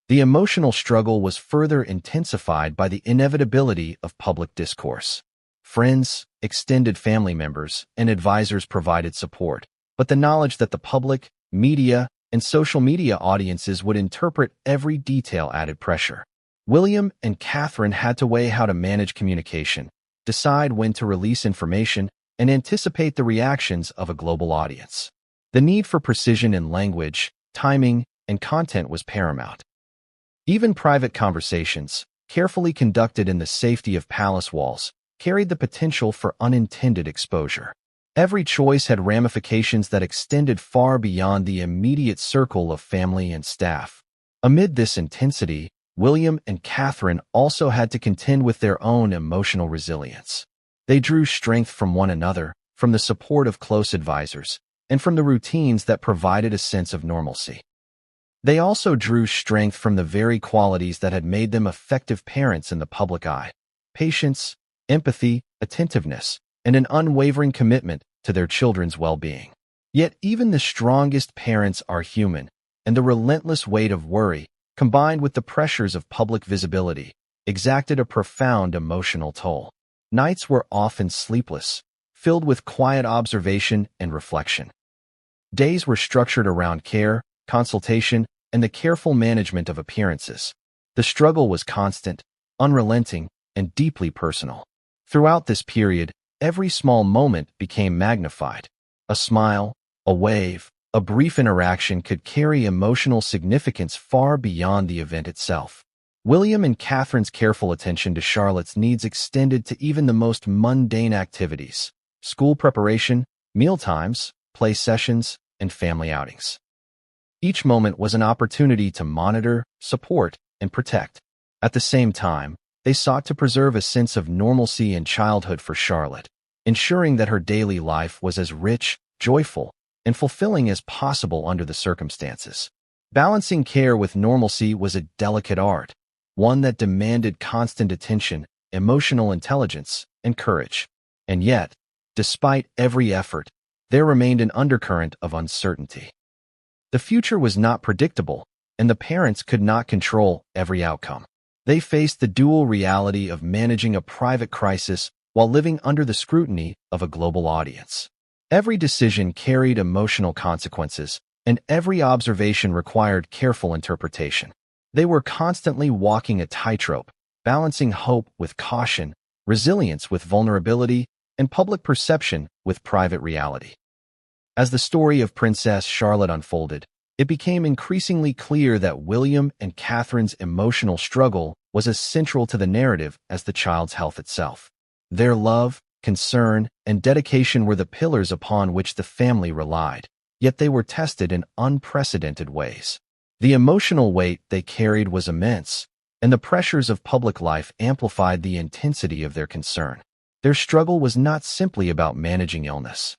Speaker 1: The emotional struggle was further intensified by the inevitability of public discourse. Friends, extended family members, and advisors provided support, but the knowledge that the public, media, and social media audiences would interpret every detail added pressure. William and Catherine had to weigh how to manage communication, decide when to release information, and anticipate the reactions of a global audience. The need for precision in language, timing, and content was paramount. Even private conversations, carefully conducted in the safety of palace walls, carried the potential for unintended exposure. Every choice had ramifications that extended far beyond the immediate circle of family and staff. Amid this intensity, William and Catherine also had to contend with their own emotional resilience. They drew strength from one another, from the support of close advisors, and from the routines that provided a sense of normalcy. They also drew strength from the very qualities that had made them effective parents in the public eye: patience, empathy, attentiveness, and an unwavering commitment to their children's well-being. Yet even the strongest parents are human, and the relentless weight of worry, combined with the pressures of public visibility, exacted a profound emotional toll. Nights were often sleepless, filled with quiet observation and reflection. Days were structured around care, consultation, and the careful management of appearances. The struggle was constant, unrelenting, and deeply personal. Throughout this period, every small moment became magnified. A smile, a wave, a brief interaction could carry emotional significance far beyond the event itself. William and Catherine's careful attention to Charlotte's needs extended to even the most mundane activities: school preparation, mealtimes, play sessions, and family outings. Each moment was an opportunity to monitor, support, and protect. At the same time, they sought to preserve a sense of normalcy in childhood for Charlotte, ensuring that her daily life was as rich, joyful, and fulfilling as possible under the circumstances. Balancing care with normalcy was a delicate art, one that demanded constant attention, emotional intelligence, and courage. And yet, despite every effort, there remained an undercurrent of uncertainty. The future was not predictable, and the parents could not control every outcome. They faced the dual reality of managing a private crisis while living under the scrutiny of a global audience. Every decision carried emotional consequences, and every observation required careful interpretation. They were constantly walking a tightrope, balancing hope with caution, resilience with vulnerability, and public perception with private reality. As the story of Princess Charlotte unfolded, it became increasingly clear that William and Catherine's emotional struggle was as central to the narrative as the child's health itself. Their love, concern, and dedication were the pillars upon which the family relied, yet they were tested in unprecedented ways. The emotional weight they carried was immense, and the pressures of public life amplified the intensity of their concern. Their struggle was not simply about managing illness.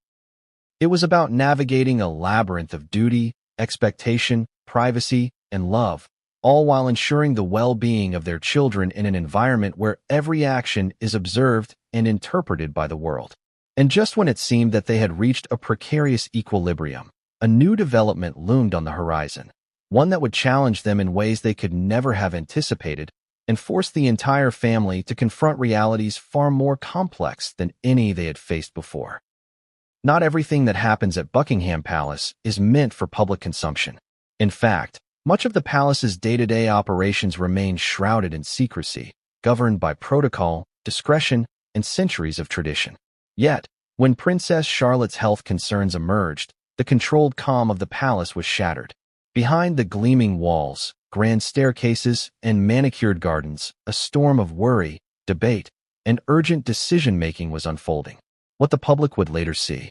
Speaker 1: It was about navigating a labyrinth of duty, expectation, privacy, and love, all while ensuring the well-being of their children in an environment where every action is observed and interpreted by the world. And just when it seemed that they had reached a precarious equilibrium, a new development loomed on the horizon, one that would challenge them in ways they could never have anticipated and force the entire family to confront realities far more complex than any they had faced before. Not everything that happens at Buckingham Palace is meant for public consumption. In fact, much of the palace's day-to-day operations remain shrouded in secrecy, governed by protocol, discretion, and centuries of tradition. Yet, when Princess Charlotte's health concerns emerged, the controlled calm of the palace was shattered. Behind the gleaming walls, grand staircases, and manicured gardens, a storm of worry, debate, and urgent decision-making was unfolding. What the public would later see.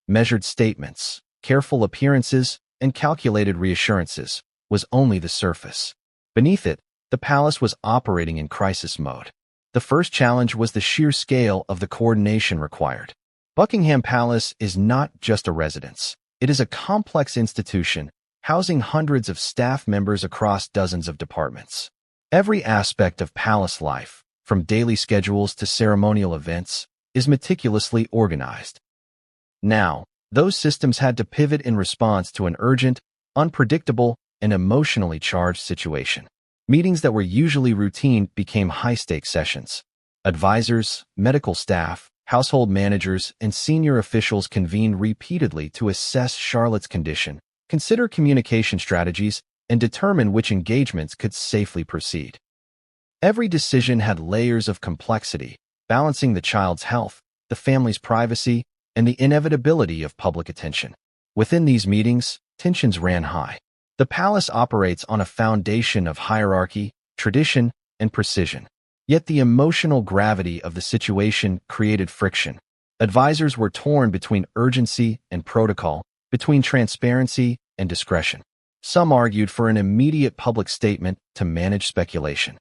Speaker 1: Measured statements, careful appearances, and calculated reassurances was only the surface. Beneath it, the palace was operating in crisis mode. The first challenge was the sheer scale of the coordination required. Buckingham Palace is not just a residence. It is a complex institution, housing hundreds of staff members across dozens of departments. Every aspect of palace life, from daily schedules to ceremonial events, is meticulously organized. Now, those systems had to pivot in response to an urgent, unpredictable, and emotionally charged situation. Meetings that were usually routine became high-stakes sessions. Advisors, medical staff, household managers, and senior officials convened repeatedly to assess Charlotte's condition, consider communication strategies, and determine which engagements could safely proceed. Every decision had layers of complexity, balancing the child's health, the family's privacy, and the inevitability of public attention. Within these meetings, tensions ran high. The palace operates on a foundation of hierarchy, tradition, and precision. Yet the emotional gravity of the situation created friction. Advisors were torn between urgency and protocol, between transparency and discretion. Some argued for an immediate public statement to manage speculation.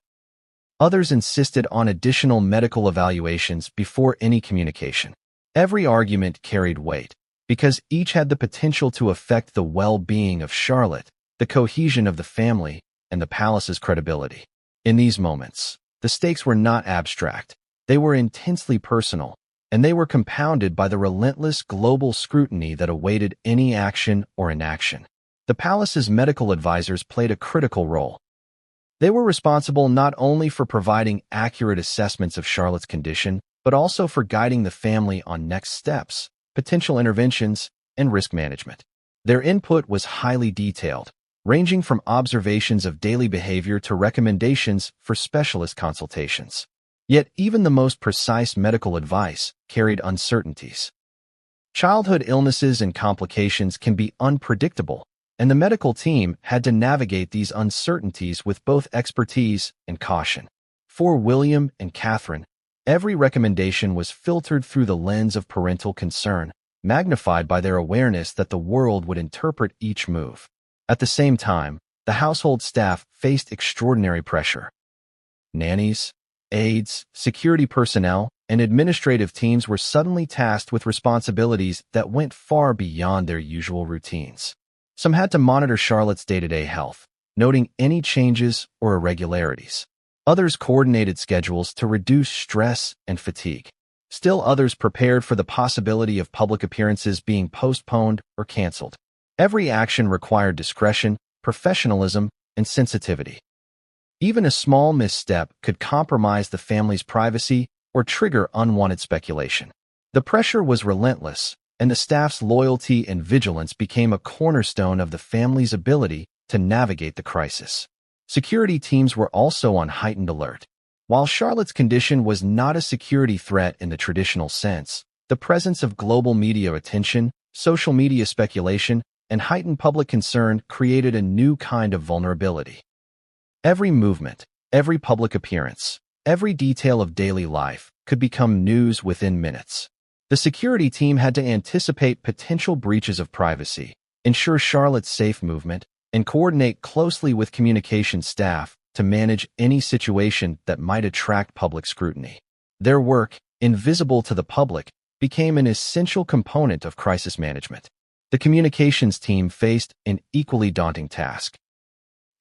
Speaker 1: Others insisted on additional medical evaluations before any communication. Every argument carried weight, because each had the potential to affect the well-being of Charlotte, the cohesion of the family, and the palace's credibility. In these moments, the stakes were not abstract. They were intensely personal, and they were compounded by the relentless global scrutiny that awaited any action or inaction. The palace's medical advisors played a critical role. They were responsible not only for providing accurate assessments of Charlotte's condition, but also for guiding the family on next steps, potential interventions, and risk management. Their input was highly detailed, ranging from observations of daily behavior to recommendations for specialist consultations. Yet even the most precise medical advice carried uncertainties. Childhood illnesses and complications can be unpredictable, and the medical team had to navigate these uncertainties with both expertise and caution. For William and Catherine, every recommendation was filtered through the lens of parental concern, magnified by their awareness that the world would interpret each move. At the same time, the household staff faced extraordinary pressure. Nannies, aides, security personnel, and administrative teams were suddenly tasked with responsibilities that went far beyond their usual routines. Some had to monitor Charlotte's day-to-day health, noting any changes or irregularities. Others coordinated schedules to reduce stress and fatigue. Still others prepared for the possibility of public appearances being postponed or canceled. Every action required discretion, professionalism, and sensitivity. Even a small misstep could compromise the family's privacy or trigger unwanted speculation. The pressure was relentless, and the staff's loyalty and vigilance became a cornerstone of the family's ability to navigate the crisis. Security teams were also on heightened alert. While Charlotte's condition was not a security threat in the traditional sense, the presence of global media attention, social media speculation, and heightened public concern created a new kind of vulnerability. Every movement, every public appearance, every detail of daily life could become news within minutes. The security team had to anticipate potential breaches of privacy, ensure Charlotte's safe movement, and coordinate closely with communications staff to manage any situation that might attract public scrutiny. Their work, invisible to the public, became an essential component of crisis management. The communications team faced an equally daunting task.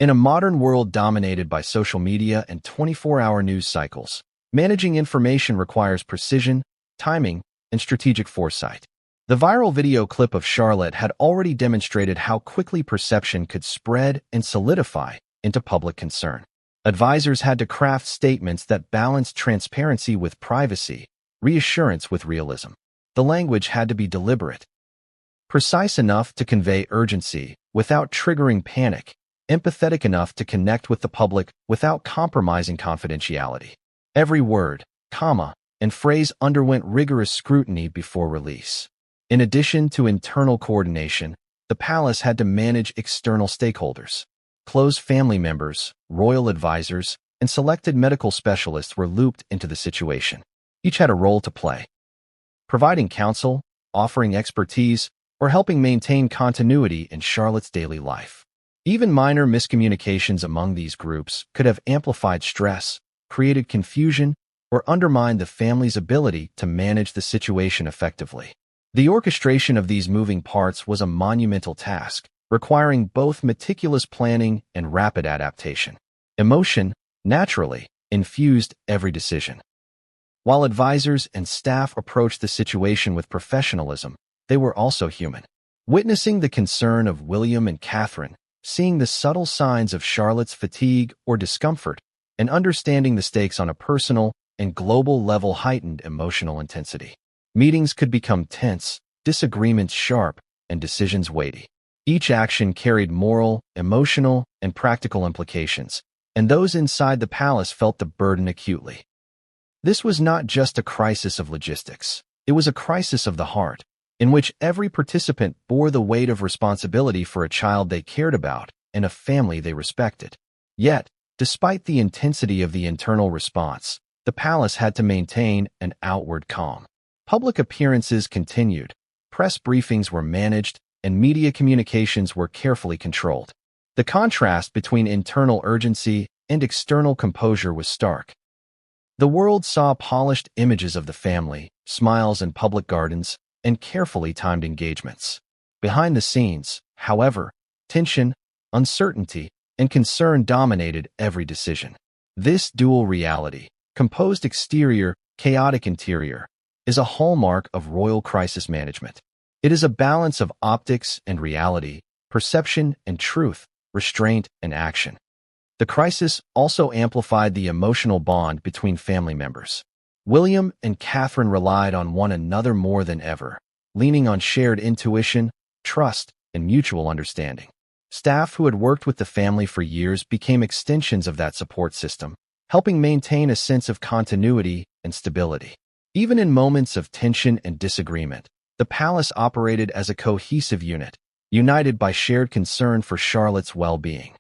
Speaker 1: In a modern world dominated by social media and 24-hour news cycles, managing information requires precision, timing, and strategic foresight. The viral video clip of Charlotte had already demonstrated how quickly perception could spread and solidify into public concern. Advisors had to craft statements that balanced transparency with privacy, reassurance with realism. The language had to be deliberate, precise enough to convey urgency without triggering panic, empathetic enough to connect with the public without compromising confidentiality. Every word, comma, and phrase underwent rigorous scrutiny before release. In addition to internal coordination, the palace had to manage external stakeholders. Close family members, royal advisors, and selected medical specialists were looped into the situation. Each had a role to play, providing counsel, offering expertise, or helping maintain continuity in Charlotte's daily life. Even minor miscommunications among these groups could have amplified stress, created confusion, or undermined the family's ability to manage the situation effectively. The orchestration of these moving parts was a monumental task, requiring both meticulous planning and rapid adaptation. Emotion, naturally, infused every decision. While advisors and staff approached the situation with professionalism, they were also human. Witnessing the concern of William and Catherine, seeing the subtle signs of Charlotte's fatigue or discomfort, and understanding the stakes on a personal and global level heightened emotional intensity. Meetings could become tense, disagreements sharp, and decisions weighty. Each action carried moral, emotional, and practical implications, and those inside the palace felt the burden acutely. This was not just a crisis of logistics. It was a crisis of the heart, in which every participant bore the weight of responsibility for a child they cared about and a family they respected. Yet, despite the intensity of the internal response, the palace had to maintain an outward calm. Public appearances continued, press briefings were managed, and media communications were carefully controlled. The contrast between internal urgency and external composure was stark. The world saw polished images of the family, smiles in public gardens, and carefully timed engagements. Behind the scenes, however, tension, uncertainty, and concern dominated every decision. This dual reality, composed exterior, chaotic interior, is a hallmark of royal crisis management. It is a balance of optics and reality, perception and truth, restraint and action. The crisis also amplified the emotional bond between family members. William and Catherine relied on one another more than ever, leaning on shared intuition, trust, and mutual understanding. Staff who had worked with the family for years became extensions of that support system, helping maintain a sense of continuity and stability. Even in moments of tension and disagreement, the palace operated as a cohesive unit, united by shared concern for Charlotte's well-being.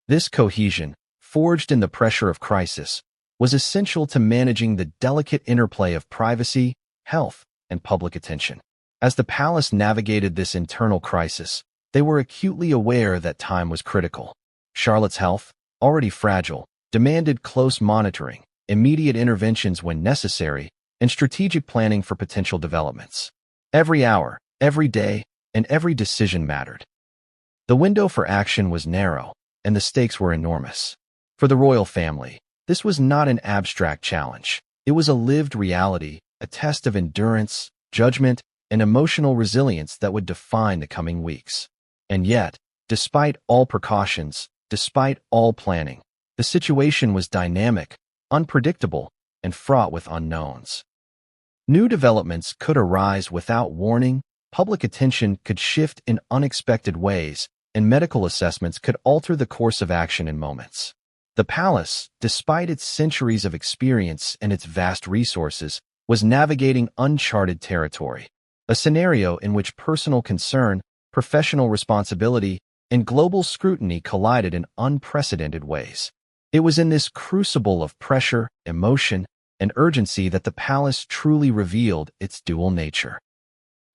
Speaker 1: This cohesion, forged in the pressure of crisis, was essential to managing the delicate interplay of privacy, health, and public attention. As the palace navigated this internal crisis, they were acutely aware that time was critical. Charlotte's health, already fragile, demanded close monitoring, immediate interventions when necessary, and strategic planning for potential developments. Every hour, every day, and every decision mattered. The window for action was narrow, and the stakes were enormous. For the royal family, this was not an abstract challenge. It was a lived reality, a test of endurance, judgment, and emotional resilience that would define the coming weeks. And yet, despite all precautions, despite all planning, the situation was dynamic, unpredictable, and fraught with unknowns. New developments could arise without warning, public attention could shift in unexpected ways, and medical assessments could alter the course of action in moments. The palace, despite its centuries of experience and its vast resources, was navigating uncharted territory, a scenario in which personal concern, professional responsibility, and global scrutiny collided in unprecedented ways. It was in this crucible of pressure, emotion, and urgency that the palace truly revealed its dual nature.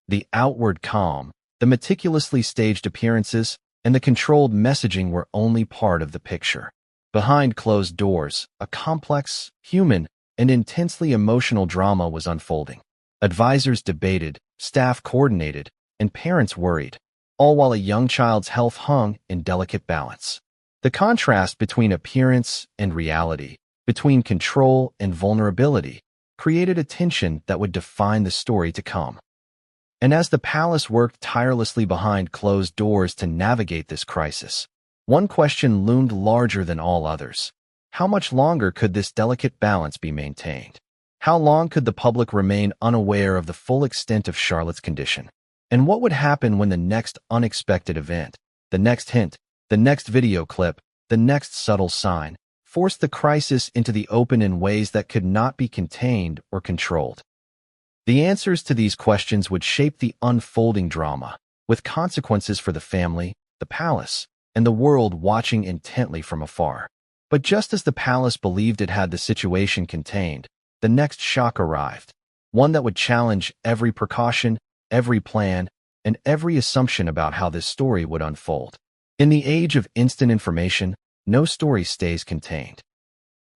Speaker 1: The outward calm, the meticulously staged appearances, and the controlled messaging were only part of the picture. Behind closed doors, a complex, human, and intensely emotional drama was unfolding. Advisors debated, staff coordinated, and parents worried, all while a young child's health hung in delicate balance. The contrast between appearance and reality, between control and vulnerability, created a tension that would define the story to come. And as the palace worked tirelessly behind closed doors to navigate this crisis, one question loomed larger than all others. How much longer could this delicate balance be maintained? How long could the public remain unaware of the full extent of Charlotte's condition? And what would happen when the next unexpected event, the next hint, the next video clip, the next subtle sign, forced the crisis into the open in ways that could not be contained or controlled? The answers to these questions would shape the unfolding drama, with consequences for the family, the palace, and the world watching intently from afar. But just as the palace believed it had the situation contained, the next shock arrived, one that would challenge every precaution, every plan, and every assumption about how this story would unfold. In the age of instant information, no story stays contained.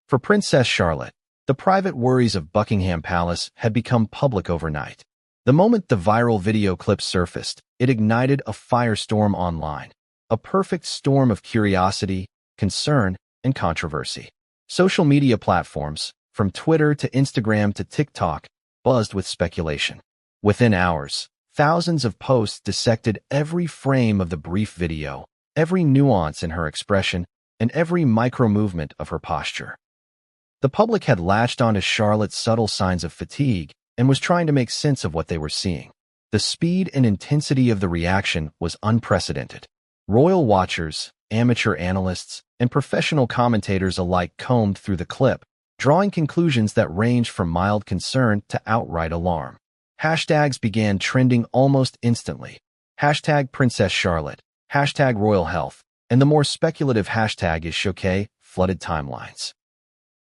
Speaker 1: For Princess Charlotte, the private worries of Buckingham Palace had become public overnight. The moment the viral video clip surfaced, it ignited a firestorm online, a perfect storm of curiosity, concern, and controversy. Social media platforms, from Twitter to Instagram to TikTok, buzzed with speculation. Within hours, thousands of posts dissected every frame of the brief video, every nuance in her expression, and every micro-movement of her posture. The public had latched onto Charlotte's subtle signs of fatigue and was trying to make sense of what they were seeing. The speed and intensity of the reaction was unprecedented. Royal watchers, amateur analysts, and professional commentators alike combed through the clip, drawing conclusions that ranged from mild concern to outright alarm. Hashtags began trending almost instantly. Hashtag Princess Charlotte, hashtag Royal Health, and the more speculative hashtag #IsChocay flooded timelines.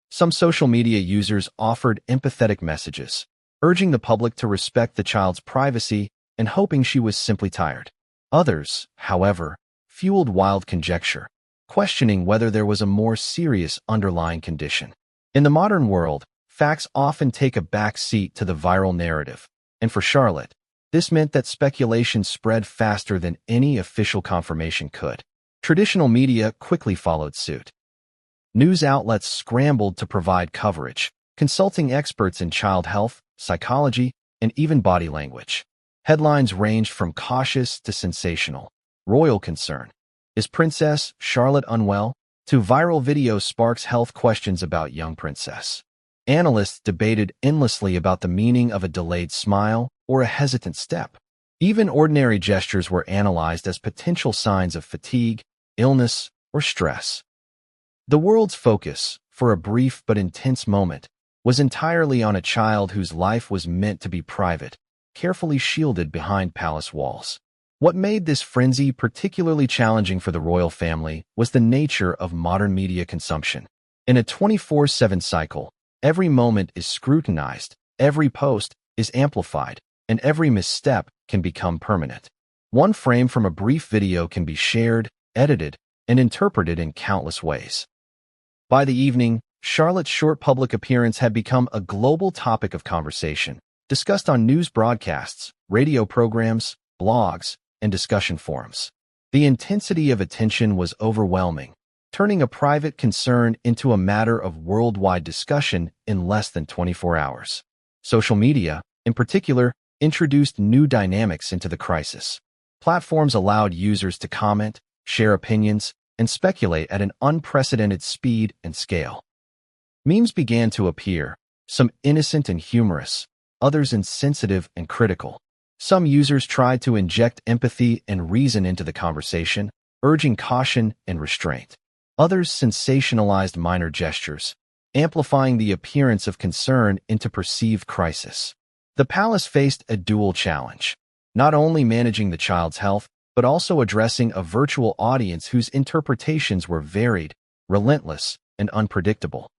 Speaker 1: Some social media users offered empathetic messages, urging the public to respect the child's privacy and hoping she was simply tired. Others, however, fueled wild conjecture, questioning whether there was a more serious underlying condition. In the modern world, facts often take a back seat to the viral narrative, and for Charlotte, this meant that speculation spread faster than any official confirmation could. Traditional media quickly followed suit. News outlets scrambled to provide coverage, consulting experts in child health, psychology, and even body language. Headlines ranged from cautious to sensational. Royal concern. Is Princess Charlotte unwell? To viral video sparks health questions about young princess. Analysts debated endlessly about the meaning of a delayed smile or a hesitant step. Even ordinary gestures were analyzed as potential signs of fatigue, illness, or stress. The world's focus, for a brief but intense moment, was entirely on a child whose life was meant to be private, carefully shielded behind palace walls. What made this frenzy particularly challenging for the royal family was the nature of modern media consumption. In a 24/7 cycle, every moment is scrutinized, every post is amplified, and every misstep can become permanent. One frame from a brief video can be shared, edited, and interpreted in countless ways. By the evening, Charlotte's short public appearance had become a global topic of conversation, discussed on news broadcasts, radio programs, blogs, and discussion forums. The intensity of attention was overwhelming, turning a private concern into a matter of worldwide discussion in less than 24 hours. Social media, in particular, introduced new dynamics into the crisis. Platforms allowed users to comment, share opinions, and speculate at an unprecedented speed and scale. Memes began to appear, some innocent and humorous, others insensitive and critical. Some users tried to inject empathy and reason into the conversation, urging caution and restraint. Others sensationalized minor gestures, amplifying the appearance of concern into perceived crisis. The palace faced a dual challenge, not only managing the child's health, but also addressing a virtual audience whose interpretations were varied, relentless, and unpredictable.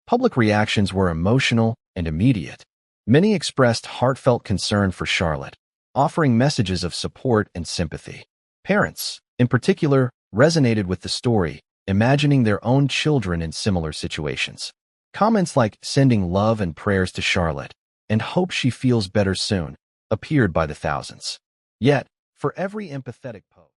Speaker 1: Public reactions were emotional and immediate. Many expressed heartfelt concern for Charlotte, offering messages of support and sympathy. Parents, in particular, resonated with the story, imagining their own children in similar situations. Comments like "sending love and prayers to Charlotte" and "hope she feels better soon" appeared by the thousands. Yet, for every empathetic